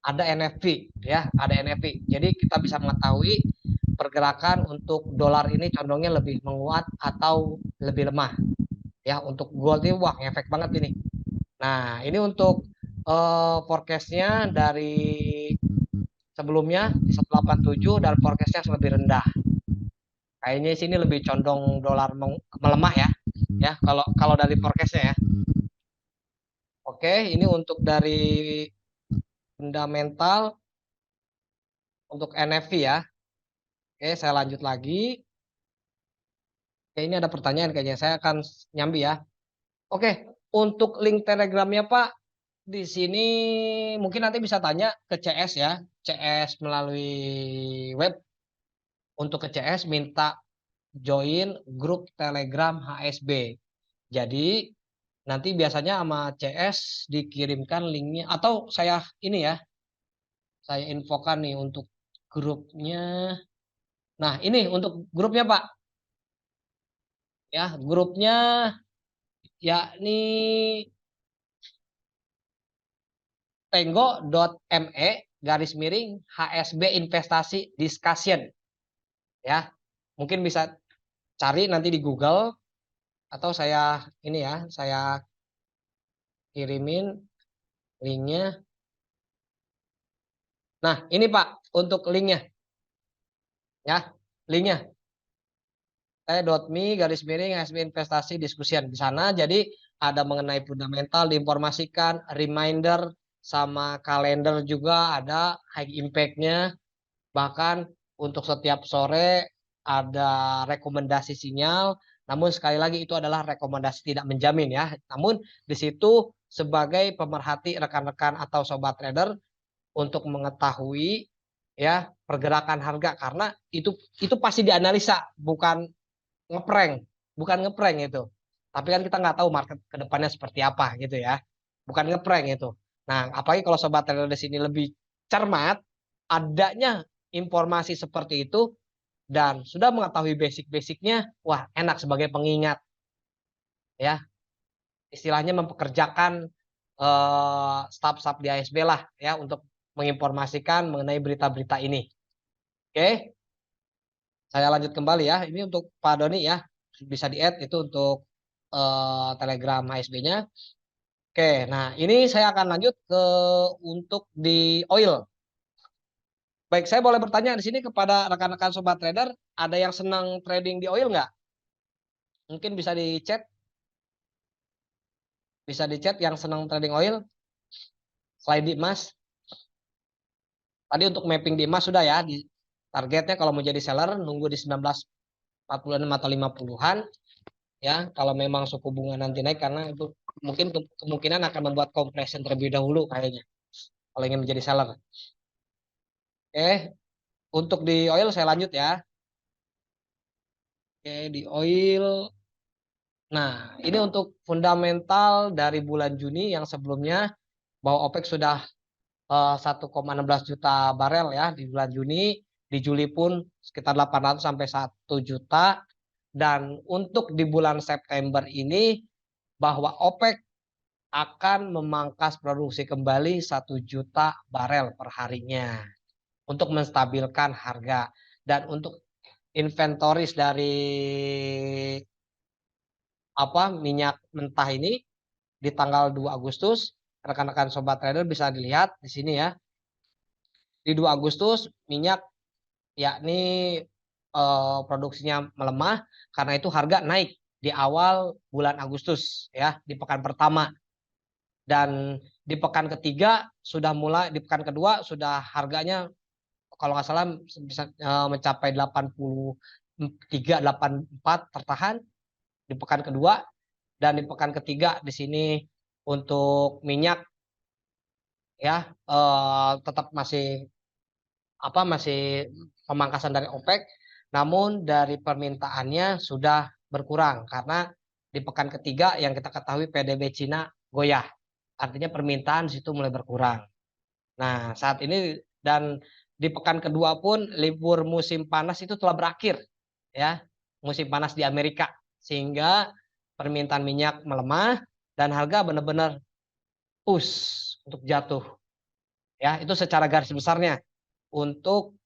ada NFP ya, ada NFP. Jadi kita bisa mengetahui pergerakan untuk dolar ini condongnya lebih menguat atau lebih lemah. Ya, untuk gold ini wah efek banget ini. Nah, ini untuk forecast-nya dari sebelumnya di 187 dan forecast-nya lebih rendah. Kayaknya sini lebih condong dolar melemah ya. Ya, kalau dari forecast-nya ya. Oke, ini untuk dari fundamental untuk NFP ya. Oke, saya lanjut lagi. Oke, ini ada pertanyaan kayaknya. Saya akan nyambi ya. Oke, untuk link Telegramnya Pak, di sini mungkin nanti bisa tanya ke CS ya. CS melalui web. Untuk ke CS minta join grup Telegram HSB. Jadi nanti biasanya sama CS dikirimkan linknya. Atau saya ini ya, saya infokan nih untuk grupnya. Nah, ini untuk grupnya Pak. Ya, grupnya yakni tenggo.me /HSB investasi discussion. Ya, mungkin bisa cari nanti di Google atau saya ini ya, saya kirimin linknya. Nah, ini Pak untuk linknya. Ya, linknya. .me /HSB investasi diskusian di sana. Jadi ada mengenai fundamental diinformasikan, reminder sama kalender juga ada high impact-nya. Bahkan untuk setiap sore ada rekomendasi sinyal. Namun sekali lagi itu adalah rekomendasi tidak menjamin ya. Namun di situ sebagai pemerhati rekan-rekan atau sobat trader untuk mengetahui ya pergerakan harga, karena itu pasti dianalisa, bukan ngeprank itu. Tapi kan kita nggak tahu market ke depannya seperti apa gitu ya. Bukan ngeprank itu. Nah, apalagi kalau sobat trader di sini lebih cermat, adanya informasi seperti itu dan sudah mengetahui basic-basicnya, wah enak sebagai pengingat ya. Istilahnya mempekerjakan staf-staf di ASB lah ya untuk menginformasikan mengenai berita-berita ini. Oke. Saya lanjut kembali ya. Ini untuk Pak Doni ya. Bisa di-add itu untuk Telegram HSB-nya. Oke, nah ini saya akan lanjut ke untuk di oil. Baik, saya boleh bertanya di sini kepada rekan-rekan sobat trader, ada yang senang trading di oil nggak? Mungkin bisa di chat. Bisa di chat yang senang trading oil. Selain di emas. Tadi untuk mapping di emas sudah ya. Di targetnya kalau mau jadi seller nunggu di 1946 atau 50-an. Ya, kalau memang suku bunga nanti naik, karena itu mungkin kemungkinan akan membuat compression terlebih dahulu kayaknya kalau ingin menjadi seller. Oke, untuk di oil saya lanjut ya. Oke, di oil. Nah, ini untuk fundamental dari bulan Juni yang sebelumnya bahwa OPEC sudah 1,16 juta barel ya di bulan Juni. Di Juli pun sekitar 800 sampai 1 juta. Dan untuk di bulan September ini bahwa OPEC akan memangkas produksi kembali 1 juta barel per harinya untuk menstabilkan harga. Dan untuk inventoris dari minyak mentah ini di tanggal 2 Agustus, rekan-rekan sobat trader bisa dilihat di sini ya. Di 2 Agustus minyak yakni produksinya melemah karena itu harga naik di awal bulan Agustus ya, di pekan pertama. Dan di pekan ketiga sudah mulai, di pekan kedua sudah harganya kalau nggak salah bisa mencapai 83, 84 tertahan di pekan kedua. Dan di pekan ketiga di sini untuk minyak ya tetap masih pemangkasan dari OPEC, namun dari permintaannya sudah berkurang karena di pekan ketiga yang kita ketahui PDB Cina goyah, artinya permintaan situ mulai berkurang. Nah saat ini dan di pekan kedua pun libur musim panas itu telah berakhir ya, musim panas di Amerika, sehingga permintaan minyak melemah dan harga benar-benar push untuk jatuh ya. Itu secara garis besarnya untuk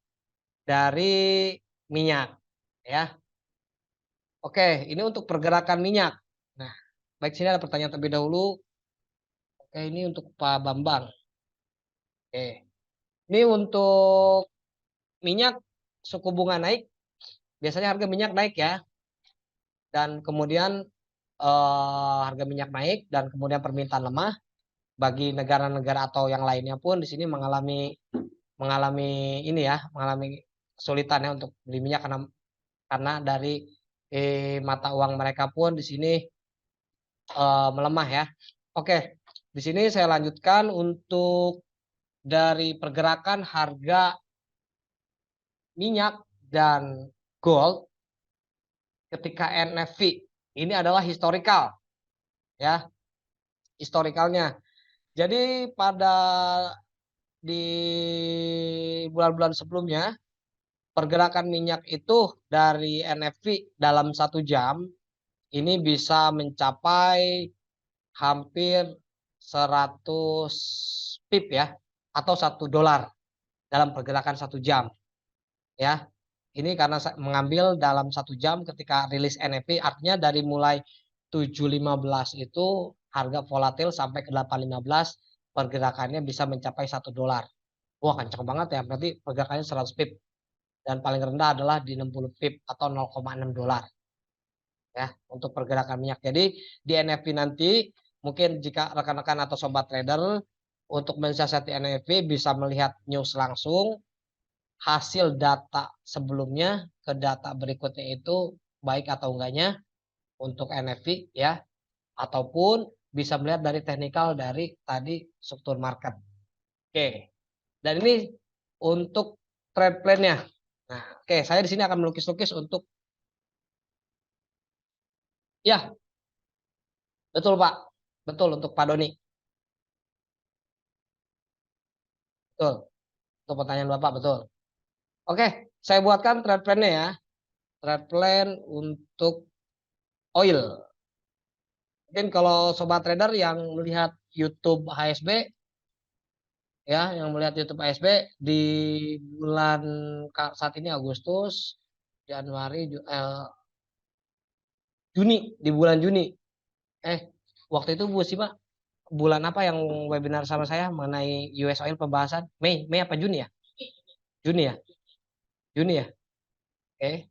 dari minyak ya. Oke, ini untuk pergerakan minyak. Nah, baik, sini ada pertanyaan terlebih dahulu. Oke, ini untuk Pak Bambang. Oke. Ini untuk minyak suku bunga naik, biasanya harga minyak naik ya. Dan kemudian harga minyak naik dan kemudian permintaan lemah. Bagi negara-negara atau yang lainnya pun di sini mengalami ini ya, mengalami kesulitan ya untuk beli minyak karena dari mata uang mereka pun di sini melemah ya. Oke, di sini saya lanjutkan untuk dari pergerakan harga minyak dan gold ketika NFV. Ini adalah historical ya, historicalnya. Jadi pada di bulan-bulan sebelumnya pergerakan minyak itu dari NFV dalam 1 jam ini bisa mencapai hampir 100 pip ya, atau $1 dalam pergerakan 1 jam ya. Ini karena mengambil dalam 1 jam ketika rilis NFV, artinya dari mulai 7.15 itu harga volatil sampai ke 8.15 pergerakannya bisa mencapai $1. Wah kencang banget ya, berarti pergerakannya 100 pip. Dan paling rendah adalah di 60 pip atau $0,6 ya untuk pergerakan minyak. Jadi di NFV nanti mungkin jika rekan-rekan atau sobat trader untuk mensiasati NFV bisa melihat news langsung, hasil data sebelumnya ke data berikutnya itu baik atau enggaknya untuk NFV ya, ataupun bisa melihat dari teknikal dari tadi struktur market. Oke, dan ini untuk trade plan-nya. Nah, oke, saya di sini akan melukis-lukis untuk ya, betul Pak, betul untuk Pak Doni, betul untuk pertanyaan Bapak betul. Oke, saya buatkan trade plan-nya ya, trade plan untuk oil. Mungkin kalau sobat trader yang melihat YouTube HSB ya, yang melihat YouTube HSB di bulan saat ini Agustus, Januari, Juni, di bulan Juni. Waktu itu Bu Sima bulan apa yang webinar sama saya mengenai US oil pembahasan? Mei apa Juni ya? Juni ya? Juni ya? Oke.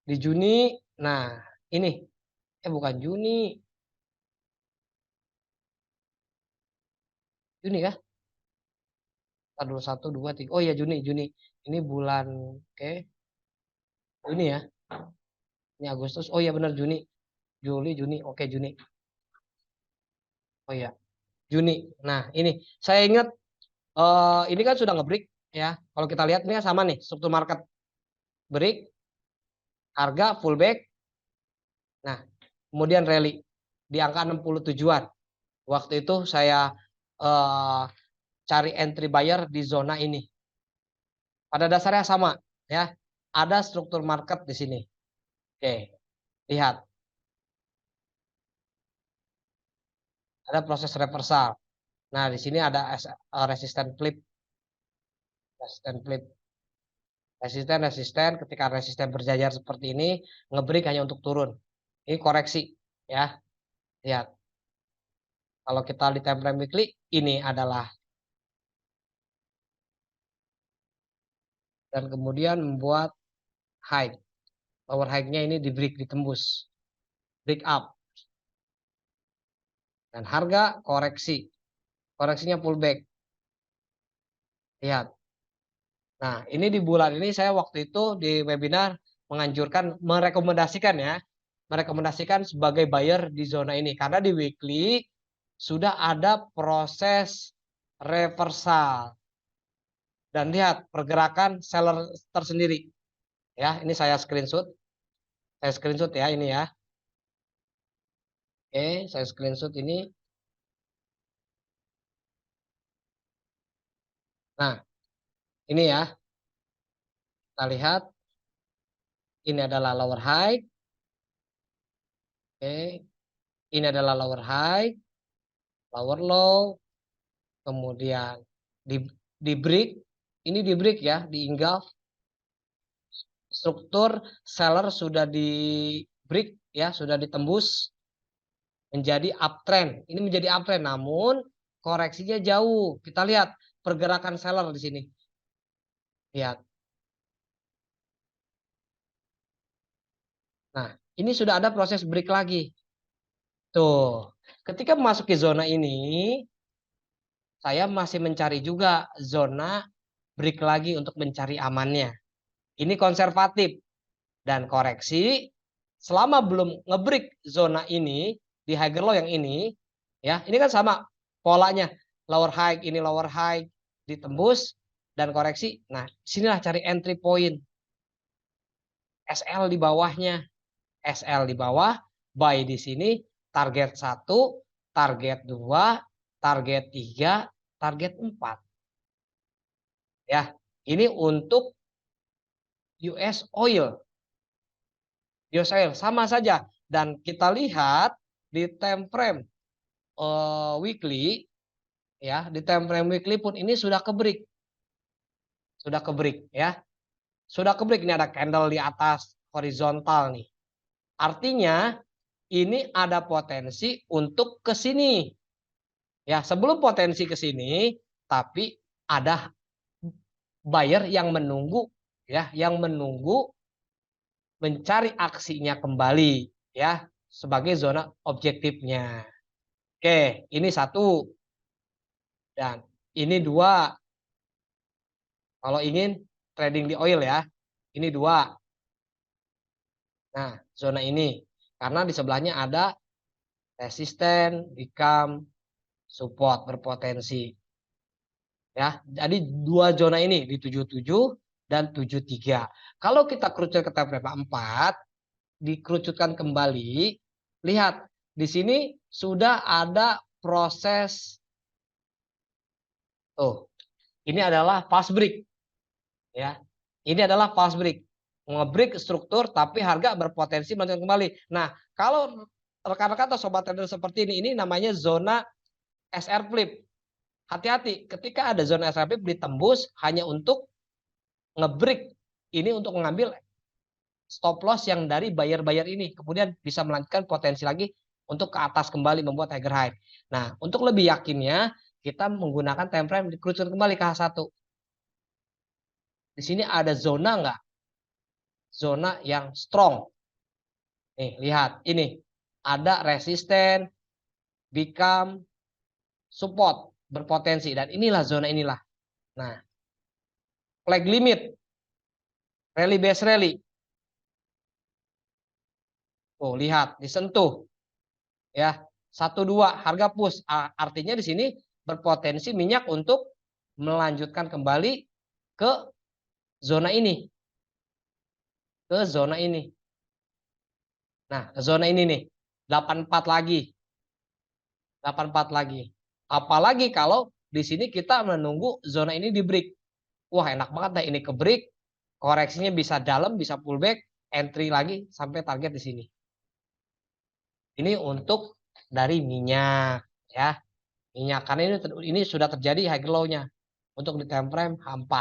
Di Juni, nah ini bukan Juni. Juni kah? 1, 2, 3. Oh iya Juni. Ini bulan oke. Juni ya. Ini Agustus. Oh iya benar Juni. Juli, Juni. Oke, Juni. Oh iya. Juni. Nah, ini saya ingat ini kan sudah nge-break ya. Kalau kita lihat ini sama nih, struktur market break, harga pullback. Nah, kemudian rally di angka 67-an. Waktu itu saya cari entry buyer di zona ini. Pada dasarnya sama ya. Ada struktur market di sini. Oke, lihat. Ada proses reversal. Nah, di sini ada resisten flip. Resisten flip. Resisten, ketika resisten berjajar seperti ini, ngebreak hanya untuk turun. Ini koreksi ya. Lihat. Kalau kita di time frame weekly, ini adalah, dan kemudian membuat high. Lower high-nya ini di break, ditembus. Break up. Dan harga koreksi. Koreksinya pullback. Lihat. Nah, ini di bulan ini saya waktu itu di webinar menganjurkan, merekomendasikan ya. Merekomendasikan sebagai buyer di zona ini. Karena di weekly sudah ada proses reversal. Dan lihat pergerakan seller tersendiri. Ya, ini saya screenshot. Saya screenshot ya ini ya. Oke, saya screenshot ini. Nah, ini ya. Kita lihat. Ini adalah lower high. Oke. Ini adalah lower high, lower low. Kemudian di break. Ini di break ya, di engulf. Struktur seller sudah di break ya, sudah ditembus menjadi uptrend. Ini menjadi uptrend, namun koreksinya jauh. Kita lihat pergerakan seller di sini. Lihat. Nah, ini sudah ada proses break lagi. Tuh, ketika memasuki zona ini, saya masih mencari juga zona break lagi untuk mencari amannya. Ini konservatif dan koreksi selama belum ngebreak zona ini di higher low yang ini, ya ini kan sama polanya, lower high ini lower high ditembus dan koreksi. Nah, sinilah cari entry point. SL di bawahnya, SL di bawah, buy di sini, target 1, target 2, target 3, target 4. Ya, ini untuk US oil. US oil sama saja, dan kita lihat di time frame weekly ya, di time frame weekly pun ini sudah ke break. Sudah ke break ya. Sudah ke break, ini ada candle di atas horizontal nih. Artinya ini ada potensi untuk ke sini. Ya, sebelum potensi ke sini, tapi ada buyer yang menunggu ya, yang menunggu mencari aksinya kembali ya sebagai zona objektifnya. Oke, ini 1 dan ini 2. Kalau ingin trading di oil ya, ini 2. Nah, zona ini karena di sebelahnya ada resisten, become, support berpotensi. Ya, jadi 2 zona ini di 77 dan 73. Kalau kita kerucut ke time frame 4, dikerucutkan kembali, lihat di sini sudah ada proses. Tuh, ini adalah fast break. Ya, ini adalah fast break. Ngebreak struktur tapi harga berpotensi melanjutkan kembali. Nah, kalau rekan-rekan atau sobat trader seperti ini namanya zona SR flip. Hati-hati ketika ada zona SR flip ditembus hanya untuk ngebreak. Ini untuk mengambil stop loss yang dari buyer-buyer ini. Kemudian bisa melanjutkan potensi lagi untuk ke atas kembali membuat higher high. Nah, untuk lebih yakinnya kita menggunakan time frame dikerucut kembali ke H1. Di sini ada zona enggak? Zona yang strong. Nih, lihat ini. Ada resisten, become, support, berpotensi. Dan inilah zona inilah. Nah, flag limit, rally base rally. Tuh, lihat, disentuh. Ya, 1-2 harga push. Artinya di sini berpotensi minyak untuk melanjutkan kembali ke zona ini. Ke zona ini. Nah, ke zona ini nih. 84 lagi. 84 lagi. Apalagi kalau di sini kita menunggu zona ini di break. Wah, enak banget dah ini ke break, koreksinya bisa dalam, bisa pullback, entry lagi sampai target di sini. Ini untuk dari minyak ya. Minyak karena ini sudah terjadi high low-nya untuk di time frame H4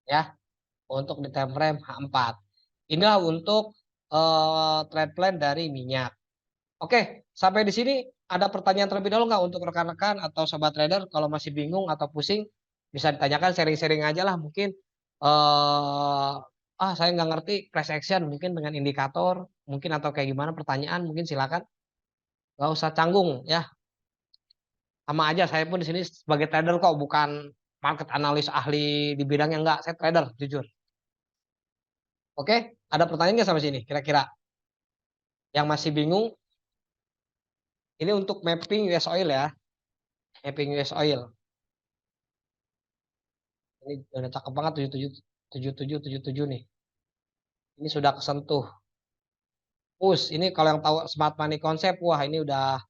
ya. Untuk di time frame H4. Inilah untuk trade plan dari minyak. Oke, sampai di sini ada pertanyaan terlebih dahulu nggak untuk rekan-rekan atau sobat trader? Kalau masih bingung atau pusing bisa ditanyakan, sharing-sharing aja lah mungkin. Saya nggak ngerti price action mungkin dengan indikator mungkin atau kayak gimana pertanyaan mungkin silakan. Nggak usah canggung ya. Sama aja saya pun di sini sebagai trader kok, bukan market analis ahli di bidangnya, enggak, saya trader jujur. Oke, ada pertanyaan nggak sampai sini kira-kira? Yang masih bingung? Ini untuk mapping US oil ya. Mapping US oil. Ini udah cakep banget 77 nih. Ini sudah kesentuh. Ini kalau yang tahu smart money konsep, wah ini udah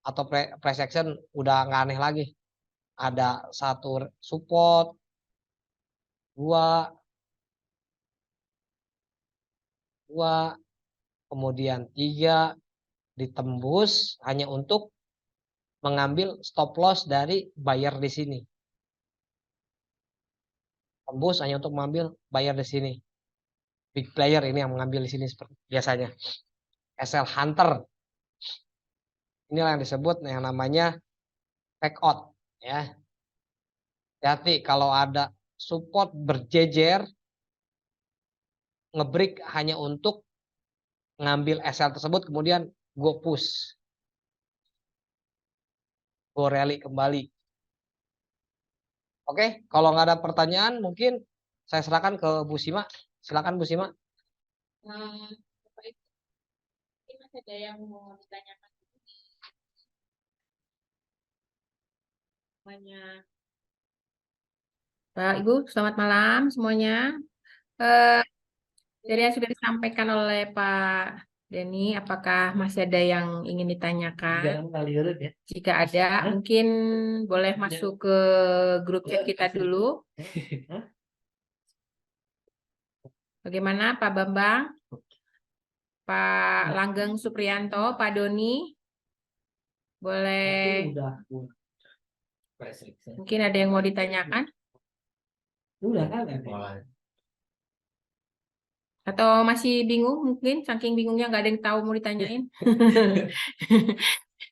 atau price action udah nggak aneh lagi. Ada satu support, dua, kemudian 3 ditembus hanya untuk mengambil stop loss dari buyer di sini. Tembus hanya untuk mengambil buyer di sini. Big player ini yang mengambil di sini seperti biasanya. SL Hunter. Inilah yang disebut yang namanya take out ya. Hati kalau ada support berjejer ngebreak hanya untuk ngambil SL tersebut kemudian go push. Go rally kembali. Oke, kalau nggak ada pertanyaan mungkin saya serahkan ke Bu Sima. Silakan Bu Sima. Masih ada yang mau ditanyakan? Semuanya. Pak Ibu, selamat malam semuanya. Dari yang sudah disampaikan oleh Pak Denny, apakah masih ada yang ingin ditanyakan? Jika ada, mungkin boleh masuk ke grup chat kita dulu. Bagaimana Pak Bambang? Pak Langgeng Supriyanto, Pak Doni? Boleh, mungkin ada yang mau ditanyakan? Atau masih bingung mungkin, saking bingungnya nggak ada yang tahu mau ditanyain.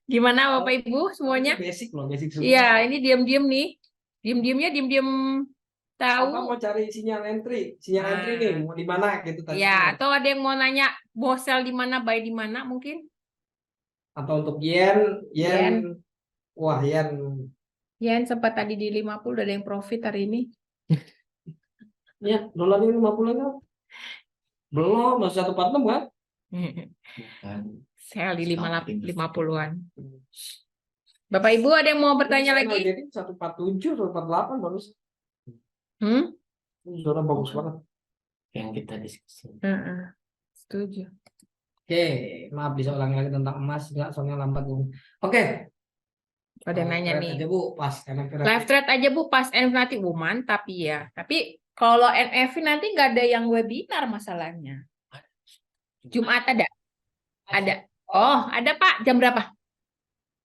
Gimana Bapak Ibu semuanya? Basic loh, basic semua. Iya, ini diam-diam nih. Diam-diamnya diam-diam tahu. Apa mau cari sinyal entry nih, mau di mana gitu tadi. Ya, atau ada yang mau nanya mau sell di mana, buy di mana mungkin? Atau untuk yen. Wah, yen. Yen sempat tadi di 50 udah ada yang profit hari ini. Ya, dolar ini 50 kan? Belum, masih 146 kan? Bukan. Sell di 50-an. Bapak Ibu ada yang mau bertanya lagi? Jadi 147, 148 baru. Zona bagus banget. Yang kita diskusi. Setuju. Oke, maaf bisa ulangi lagi tentang emas, nggak soalnya lambat. Oke. Ada yang nanya nih. Aja, Bu, pas Live trade aja Bu, pas NF nanti. Mantap ya. Tapi kalau NF nanti nggak ada yang webinar masalahnya. Jumat ada? Ada. Oh, ada Pak. Jam berapa?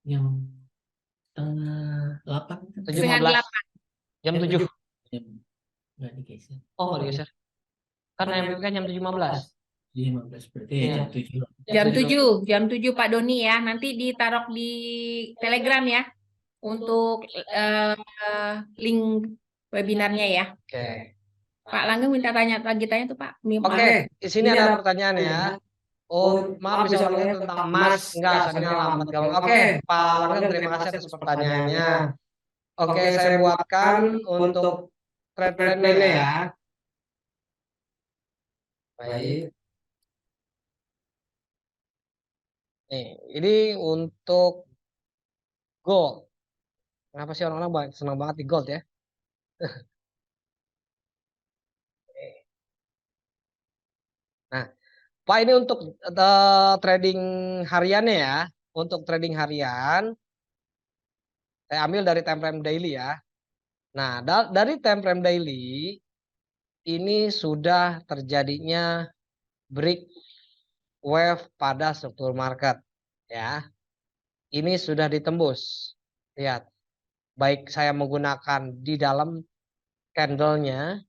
Yang setengah 8. Setengah 8. Jam 7. Nggak digeser. Oh, nggak digeser. Karena MPK jam 7.15. 15 berarti jam 7. Jam 7 Pak Doni ya. Nanti ditaruh di Telegram ya. Untuk link webinarnya ya. Oke. Pak Langgeng minta tanya tuh Pak. Oke, di sini ada pertanyaan ya. Oh, maaf bisa ulangi tentang emas. Enggak, soalnya lambat. Oke, Pak Langgeng terima kasih atas pertanyaannya. Oke, saya buatkan untuk trade plan-nya ya. Baik. Nih, ini untuk gold. Kenapa sih orang-orang senang banget di gold ya? Nah, Pak ini untuk trading hariannya ya. Untuk trading harian, Saya ambil dari time frame daily ya. Nah, dari time frame daily ini sudah terjadinya break wave pada struktur market ya. Ini sudah ditembus. Lihat. Baik saya menggunakan di dalam candlenya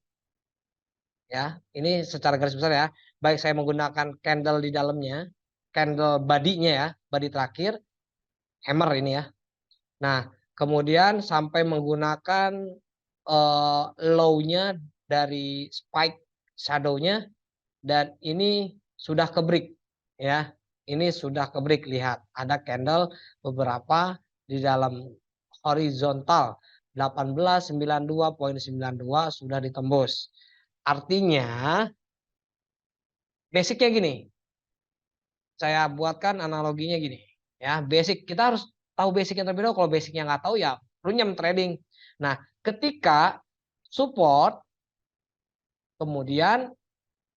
ya. Ini secara garis besar ya. Baik saya menggunakan candle di dalamnya, candle body-nya ya, body terakhir hammer ini ya. Nah, kemudian sampai menggunakan low-nya dari spike shadow-nya dan ini sudah ke break ya. Ini sudah ke break, lihat ada candle beberapa di dalam horizontal 1892.92 sudah ditembus. Artinya basicnya gini. Saya buatkan analoginya gini ya. Basic kita harus tahu basicnya terlebih dahulu. Kalau basicnya nggak tahu ya runyam trading. Nah, ketika support kemudian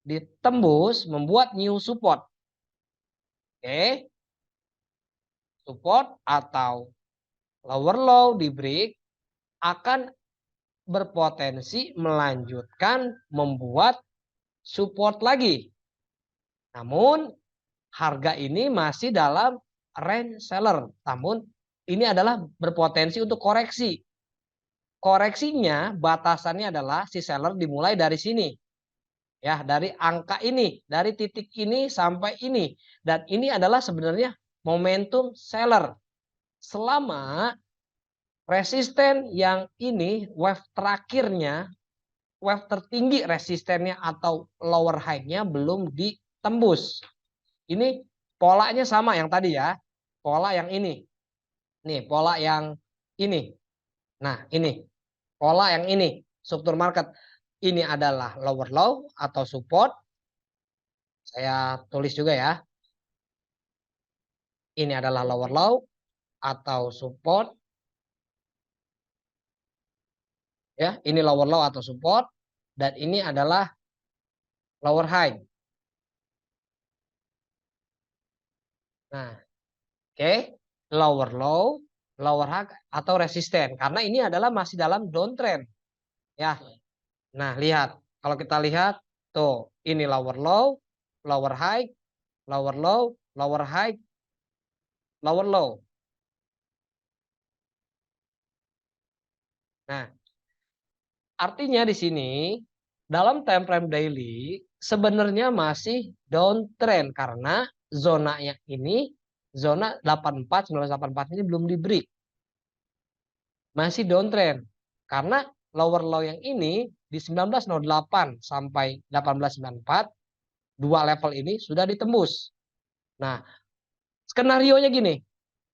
ditembus membuat new support. Oke. Support atau lower low di break akan berpotensi melanjutkan membuat support lagi. Namun harga ini masih dalam range seller. Namun ini adalah berpotensi untuk koreksi. Koreksinya batasannya adalah si seller dimulai dari sini. Ya, dari angka ini, dari titik ini sampai ini. Dan ini adalah sebenarnya momentum seller. Selama resisten yang ini wave terakhirnya, wave tertinggi resistennya atau lower high-nya belum ditembus. Ini polanya sama yang tadi ya. Pola yang ini. Nih, pola yang ini. Nah, ini. Pola yang ini. Struktur market. Ini adalah lower low atau support. Saya tulis juga ya. Ini adalah lower low atau support. Ya, ini lower low atau support. Dan ini adalah lower high. Nah, oke. Lower low, lower high atau resisten. Karena ini adalah masih dalam downtrend. Ya. Nah, lihat. Kalau kita lihat, tuh, ini lower low, lower high, lower low, lower high, lower low. Nah, artinya di sini dalam time frame daily sebenarnya masih downtrend karena zonanya ini zona 84 1984 ini belum di break. Masih downtrend karena lower low yang ini di 1908 sampai 1894 dua level ini sudah ditembus. Nah, skenarionya gini.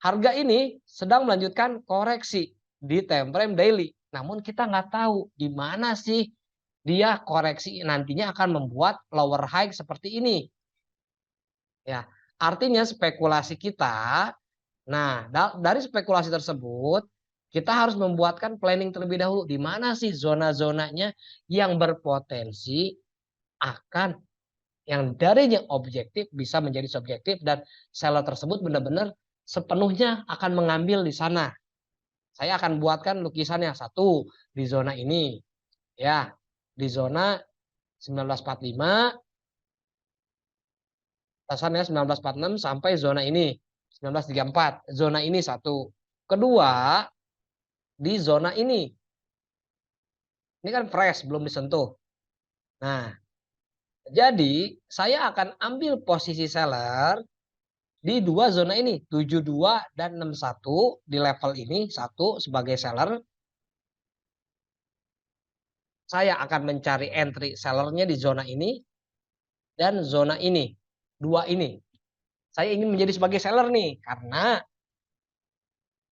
Harga ini sedang melanjutkan koreksi di time frame daily. Namun kita nggak tahu di mana sih dia koreksi nantinya akan membuat lower high seperti ini. Ya, artinya spekulasi kita. Nah, dari spekulasi tersebut kita harus membuatkan planning terlebih dahulu. Di mana sih zona-zonanya yang berpotensi akan yang darinya objektif bisa menjadi subjektif dan seller tersebut benar-benar sepenuhnya akan mengambil di sana. Saya akan buatkan lukisannya satu di zona ini. Ya, di zona 1945 atasannya 1946 sampai zona ini 1934. Zona ini satu. Kedua, di zona ini. Ini kan fresh, belum disentuh. Nah, jadi saya akan ambil posisi seller di dua zona ini, 72 dan 61 di level ini, satu sebagai seller. Saya akan mencari entry sellernya di zona ini dan zona ini, dua ini. Saya ingin menjadi sebagai seller nih, karena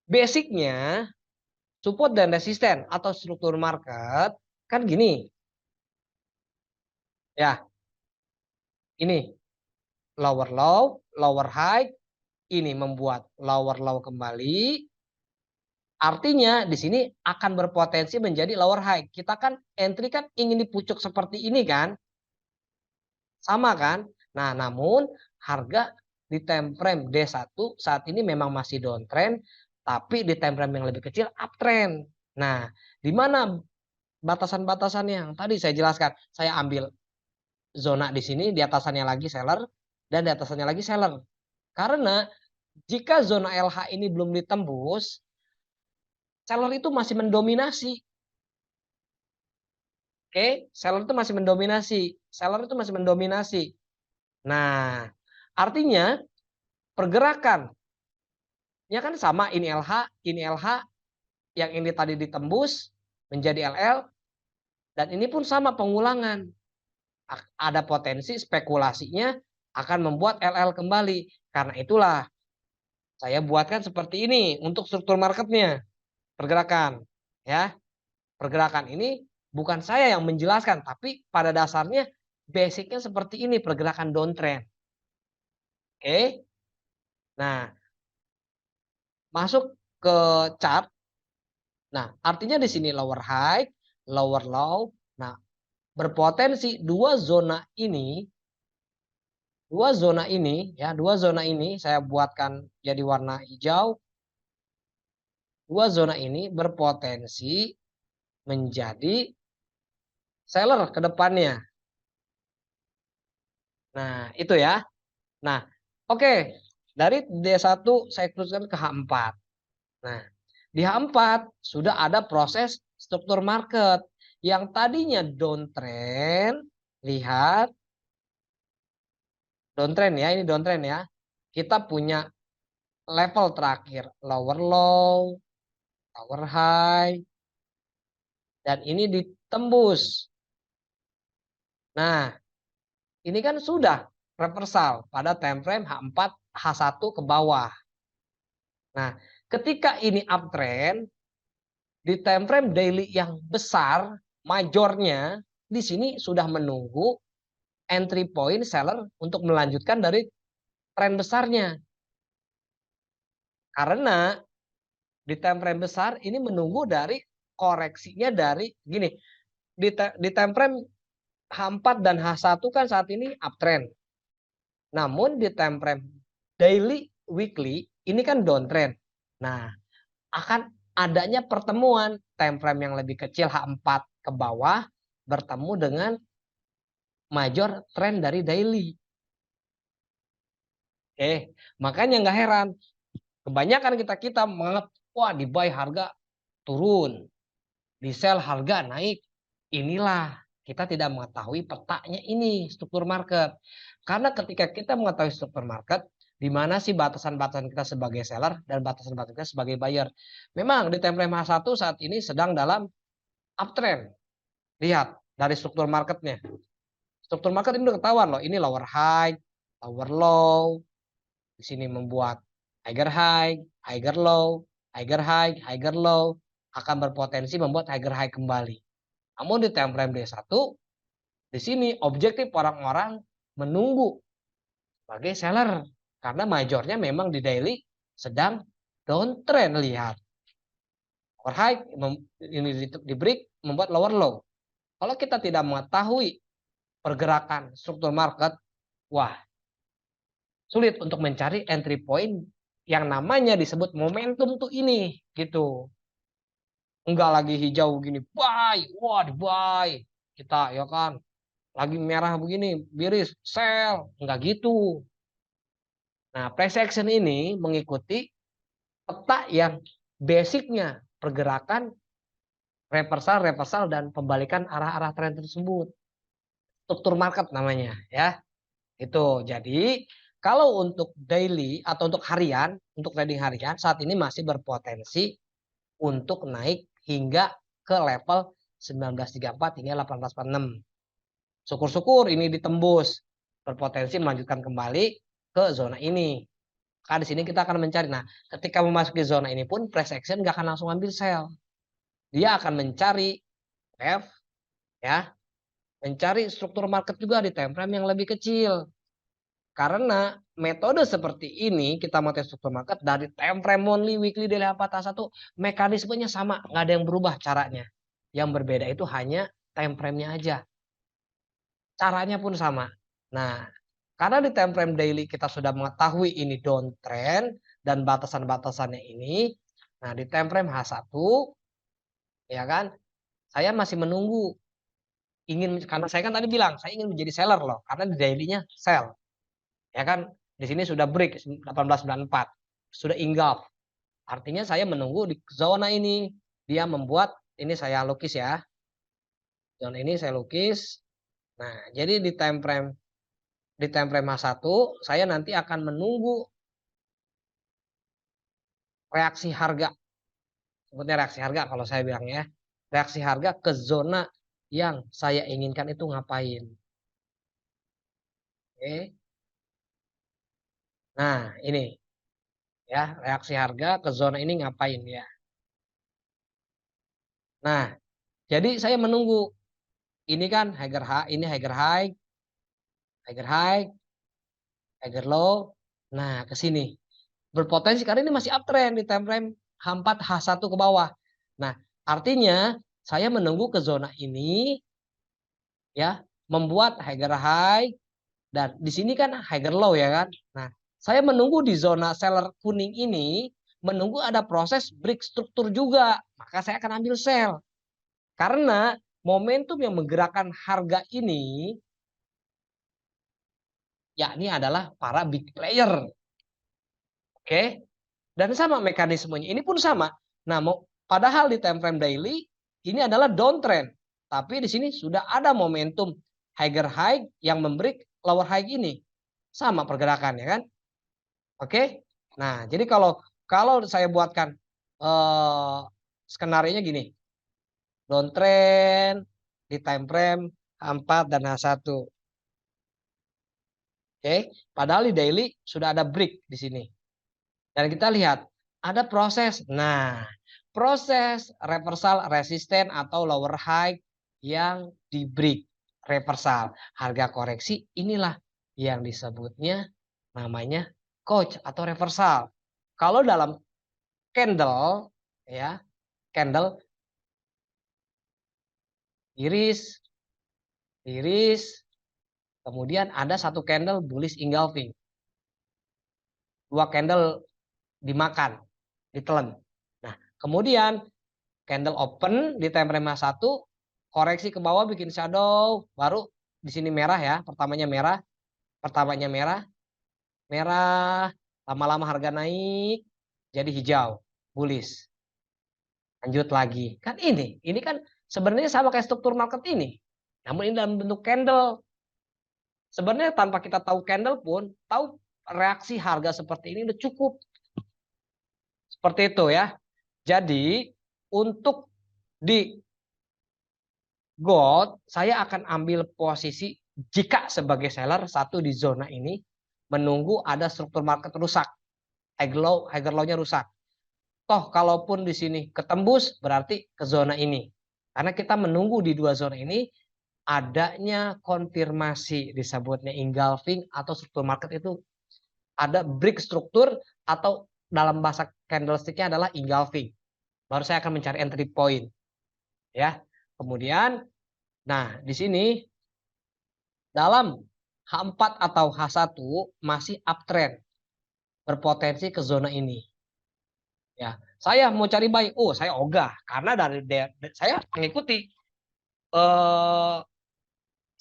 basicnya support dan resisten atau struktur market kan gini. Ya, ini lower low, lower high, ini membuat lower low kembali. Artinya di sini akan berpotensi menjadi lower high. Kita kan entry kan ingin di pucuk seperti ini kan. Sama kan? Nah, namun harga di time frame D1 saat ini memang masih downtrend Tapi di time frame yang lebih kecil uptrend. Nah, di mana batasan-batasannya yang tadi saya jelaskan? Saya ambil zona di sini, di atasannya lagi seller, dan di atasannya lagi seller. Karena jika zona LH ini belum ditembus, seller itu masih mendominasi. Oke, seller itu masih mendominasi. Seller itu masih mendominasi. Nah, artinya pergerakan ya kan sama, ini LH, yang ini tadi ditembus menjadi LL, dan ini pun sama pengulangan. Ada potensi spekulasinya akan membuat LL kembali. Karena itulah saya buatkan seperti ini untuk struktur marketnya. Pergerakan ya. Pergerakan ini bukan saya yang menjelaskan, tapi pada dasarnya basicnya seperti ini, pergerakan downtrend. Oke. Nah, masuk ke chart. Nah, artinya di sini lower high, lower low. Nah, berpotensi dua zona ini saya buatkan jadi warna hijau. Dua zona ini berpotensi menjadi seller ke depannya. Nah, itu ya. Nah, oke. Dari D1 saya teruskan ke H4. Nah, di H4 sudah ada proses struktur market yang tadinya downtrend. Lihat downtrend ya, ini downtrend ya. Kita punya level terakhir lower low, lower high, dan ini ditembus. Nah, ini kan sudah reversal pada time frame H4, H1 ke bawah. Nah, ketika ini uptrend di time frame daily yang besar, majornya di sini sudah menunggu entry point seller untuk melanjutkan dari tren besarnya. Karena di time frame besar ini menunggu dari koreksinya dari gini. Di time frame H4 dan H1 kan saat ini uptrend. Namun di time frame daily, weekly ini kan downtrend. Nah, akan adanya pertemuan time frame yang lebih kecil H4 ke bawah bertemu dengan major trend dari daily. Oke, makanya nggak heran kebanyakan kita menganggap wah di buy harga turun, di sell harga naik. Inilah kita tidak mengetahui petanya ini struktur market. Karena ketika kita mengetahui struktur market, di mana sih batasan-batasan kita sebagai seller dan batasan-batasan kita sebagai buyer. Memang di time frame H1 saat ini sedang dalam uptrend. Lihat dari struktur marketnya. Struktur market ini udah ketahuan loh, ini lower high, lower low. Di sini membuat higher high, higher low, higher high, higher low, akan berpotensi membuat higher high kembali. Namun di time frame D1, di sini objektif orang-orang menunggu sebagai seller karena majornya memang di daily sedang downtrend. Lihat lower high ini di break membuat lower low. Kalau kita tidak mengetahui pergerakan struktur market, wah sulit untuk mencari entry point yang namanya disebut momentum tuh ini gitu. Enggak lagi hijau begini buy, wah di buy kita ya kan. Lagi merah begini biris sell, enggak gitu. Nah, price action ini mengikuti peta yang basicnya pergerakan reversal dan pembalikan arah-arah tren tersebut. Struktur market namanya ya. Itu. Jadi kalau untuk daily atau untuk harian, untuk trading harian saat ini masih berpotensi untuk naik hingga ke level 1934 hingga 1846. Syukur-syukur ini ditembus, berpotensi melanjutkan kembali ke zona ini. Maka di sini kita akan mencari. Nah, ketika memasuki zona ini pun price action nggak akan langsung ambil sell. Dia akan mencari F ya, mencari struktur market juga di time frame yang lebih kecil. Karena metode seperti ini kita mau tes struktur market dari time frame monthly, weekly, daily, H1, mekanismenya sama, nggak ada yang berubah caranya. Yang berbeda itu hanya time frame-nya aja. Caranya pun sama. Nah, karena di time frame daily kita sudah mengetahui ini downtrend dan batasan-batasannya ini, Nah, di time frame H1 ya kan, saya masih menunggu karena saya kan tadi bilang saya ingin menjadi seller loh, karena di daily-nya sell. Ya kan, di sini sudah break 1894, sudah engulf. Artinya saya menunggu di zona ini, dia membuat, ini saya lukis ya. Zona ini saya lukis. Nah, jadi di time frame H1 saya nanti akan menunggu reaksi harga. Sebutnya reaksi harga kalau saya bilang ya. Reaksi harga ke zona yang saya inginkan itu ngapain. Oke. Nah, ini ya, reaksi harga ke zona ini ngapain ya. Nah, jadi saya menunggu. Ini kan Higher High, ini Higher High, Higher High, Higher Low. Nah, ke sini. Berpotensi karena ini masih uptrend di time frame H4 H1 ke bawah. Nah, artinya saya menunggu ke zona ini ya, membuat Higher High dan di sini kan Higher Low ya kan. Nah, saya menunggu di zona seller kuning ini, menunggu ada proses break struktur juga. Maka saya akan ambil sell. Karena momentum yang menggerakkan harga ini yakni adalah para big player. Oke. Dan sama mekanismenya. Ini pun sama. Nah, padahal di time frame daily ini adalah downtrend. Tapi di sini sudah ada momentum higher high yang membreak lower high ini. Sama pergerakannya kan. Oke. Nah, jadi kalau saya buatkan skenario nya gini. Downtrend di time frame H4 dan H1. Oke, padahal di daily sudah ada break di sini. Dan kita lihat ada proses. Nah, proses reversal resisten atau lower high yang di break reversal. Harga koreksi inilah yang disebutnya namanya coach atau reversal. Kalau dalam candle ya, candle iris, kemudian ada satu candle bullish engulfing. 2 candle dimakan, ditelan. Nah, kemudian candle open di time frame 1, koreksi ke bawah bikin shadow, baru di sini merah ya, pertamanya merah, lama-lama harga naik jadi hijau, bullish. Lanjut lagi. Kan ini kan sebenarnya sama kayak struktur market ini. Namun ini dalam bentuk candle. Sebenarnya tanpa kita tahu candle pun, tahu reaksi harga seperti ini udah cukup. Seperti itu ya. Jadi untuk di gold saya akan ambil posisi jika sebagai seller satu di zona ini menunggu ada struktur market rusak. Higher low-nya rusak. Toh kalaupun di sini ketembus berarti ke zona ini. Karena kita menunggu di dua zona ini adanya konfirmasi disebutnya engulfing atau struktur market itu ada break struktur atau dalam bahasa candlestick-nya adalah engulfing. Baru saya akan mencari entry point. Ya. Kemudian nah, di sini dalam H4 atau H1 masih uptrend. Berpotensi ke zona ini. Ya, saya mau cari buy. Oh, saya ogah karena dari saya mengikuti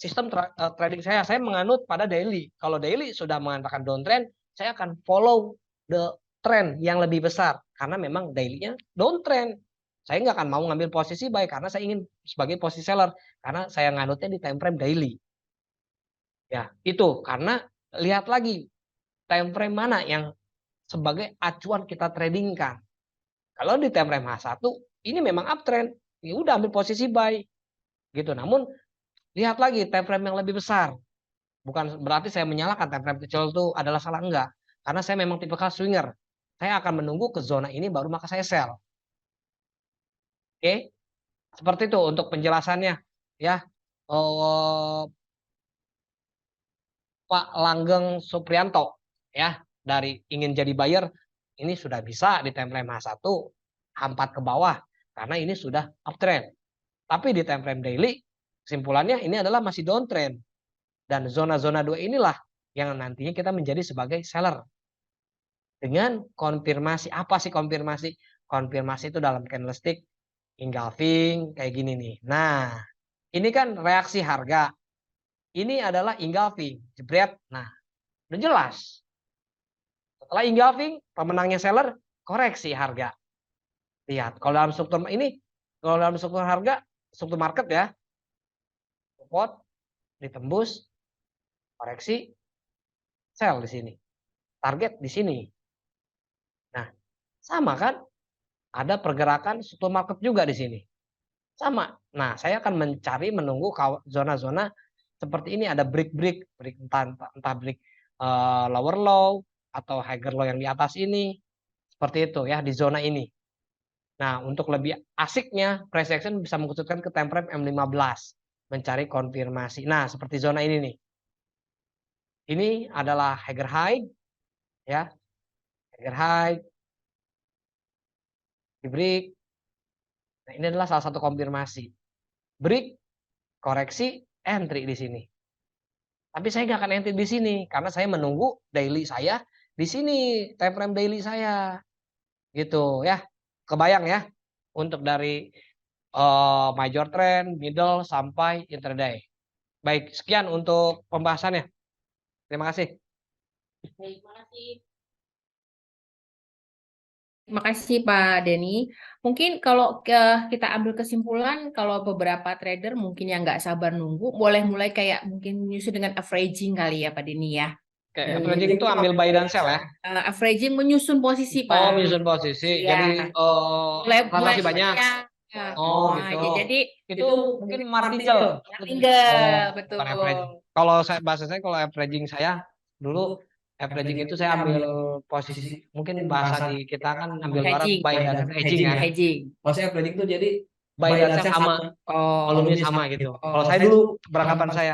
sistem trading saya menganut pada daily. Kalau daily sudah mengatakan downtrend, saya akan follow the trend yang lebih besar karena memang daily-nya downtrend. Saya nggak akan mau ngambil posisi buy karena saya ingin sebagai posisi seller karena saya nganutnya di time frame daily. Ya, itu karena lihat lagi time frame mana yang sebagai acuan kita tradingkan. Kalau di time frame H1 ini memang uptrend, ya udah ambil posisi buy. Gitu. Namun lihat lagi time frame yang lebih besar. Bukan berarti saya menyalahkan time frame kecil itu adalah salah, enggak. Karena saya memang tipikal swinger. Saya akan menunggu ke zona ini baru maka saya sell. Oke. Seperti itu untuk penjelasannya ya. Pak Langgeng Suprianto ya, dari ingin jadi buyer ini sudah bisa di time frame H1 H4 ke bawah karena ini sudah uptrend. Tapi di time frame daily kesimpulannya ini adalah masih downtrend. Dan zona-zona 2 inilah yang nantinya kita menjadi sebagai seller. Dengan konfirmasi, apa sih konfirmasi? konfirmasi itu dalam candlestick engulfing kayak gini nih. Nah, ini kan reaksi harga. Ini adalah engulfing, jebret. Nah, udah jelas. Setelah engulfing, pemenangnya seller, koreksi harga. Lihat, kalau dalam struktur ini, kalau dalam struktur harga, struktur market ya, support, ditembus, koreksi, sell di sini. Target di sini. Nah, sama kan? Ada pergerakan struktur market juga di sini. Sama. Nah, saya akan mencari menunggu zona-zona seperti ini, ada break entah break lower low atau higher low yang di atas ini. Seperti itu ya di zona ini. Nah, untuk lebih asiknya price action bisa mengkhususkan ke time frame M15 mencari konfirmasi. Nah, seperti zona ini nih. Ini adalah higher high ya. Higher high di break. Nah, ini adalah salah satu konfirmasi. Break, koreksi, entry di sini. Tapi saya nggak akan entry di sini karena saya menunggu daily saya di sini, time frame daily saya. Gitu ya. Kebayang ya untuk dari major trend, middle sampai intraday. Baik, sekian untuk pembahasannya. Terima kasih. Terima kasih. Terima kasih Pak Denny. Mungkin kalau kita ambil kesimpulan, kalau beberapa trader mungkin yang nggak sabar nunggu, boleh mulai kayak mungkin menyusun dengan averaging kali ya Pak Denny ya. Oke, averaging itu ambil buy dan sell ya? Averaging menyusun posisi Pak. Oh, menyusun posisi. Ya. Jadi transaksi banyak. Ya. Oh, Nah, gitu. Jadi itu mungkin martingale. Betul. Bukan averaging. Kalau bahasa saya kalau averaging saya dulu averaging itu saya ambil posisi, mungkin bahasa di kita kan ambil barang buy dan hedging ya. Maksudnya averaging itu jadi Buy dan sell sama, volumenya sama gitu. Kalau saya dulu beranggapan saya,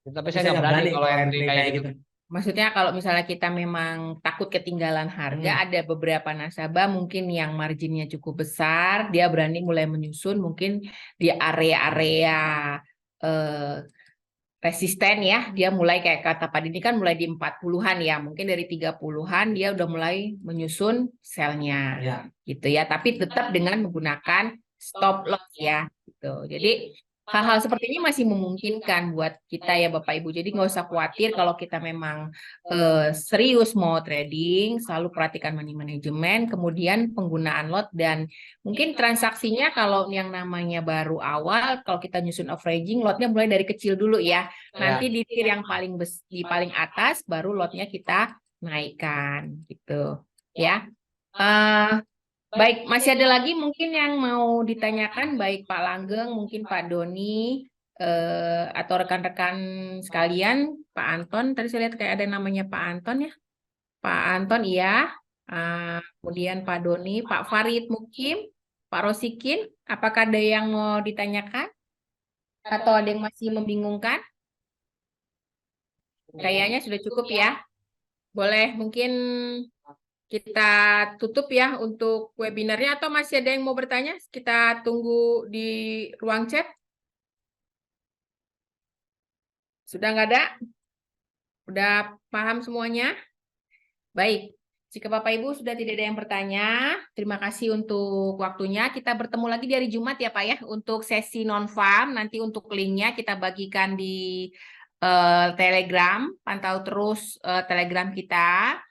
tapi saya nggak berani kalau entry kayak gitu. Maksudnya kalau misalnya kita memang takut ketinggalan harga, ada beberapa nasabah mungkin yang marginnya cukup besar, dia berani mulai menyusun mungkin di area-area resisten ya, dia mulai kayak kata Pak Dini kan mulai di 40-an ya, mungkin dari 30-an dia udah mulai menyusun selnya gitu ya, tapi tetap dengan menggunakan stop loss ya gitu. Jadi hal-hal seperti ini masih memungkinkan buat kita ya Bapak Ibu. Jadi nggak usah khawatir kalau kita memang serius mau trading, selalu perhatikan money management, kemudian penggunaan lot dan mungkin transaksinya kalau yang namanya baru awal, kalau kita nyusun averaging, lotnya mulai dari kecil dulu ya. Nanti di tier yang di paling atas baru lotnya kita naikkan gitu ya. Baik, masih ada lagi mungkin yang mau ditanyakan, baik Pak Langgeng, mungkin Pak Doni, atau rekan-rekan sekalian, Pak Anton, tadi saya lihat kayak ada namanya Pak Anton ya. Pak Anton iya, kemudian Pak Doni, Pak Farid Mukim, Pak Rosikin, apakah ada yang mau ditanyakan? Atau ada yang masih membingungkan? Kayaknya sudah cukup ya. Boleh mungkin kita tutup ya untuk webinarnya atau masih ada yang mau bertanya? Kita tunggu di ruang chat. Sudah nggak ada? Udah paham semuanya? Baik, jika Bapak Ibu sudah tidak ada yang bertanya, terima kasih untuk waktunya. Kita bertemu lagi di hari Jumat ya Pak ya, untuk sesi non-farm. Nanti untuk linknya kita bagikan di Telegram. Pantau terus Telegram kita.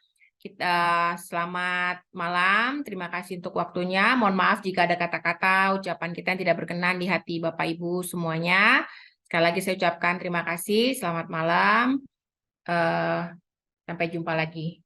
Kita selamat malam, terima kasih untuk waktunya. Mohon maaf jika ada kata-kata, ucapan kita yang tidak berkenan di hati Bapak Ibu semuanya. Sekali lagi saya ucapkan terima kasih, selamat malam. Sampai jumpa lagi.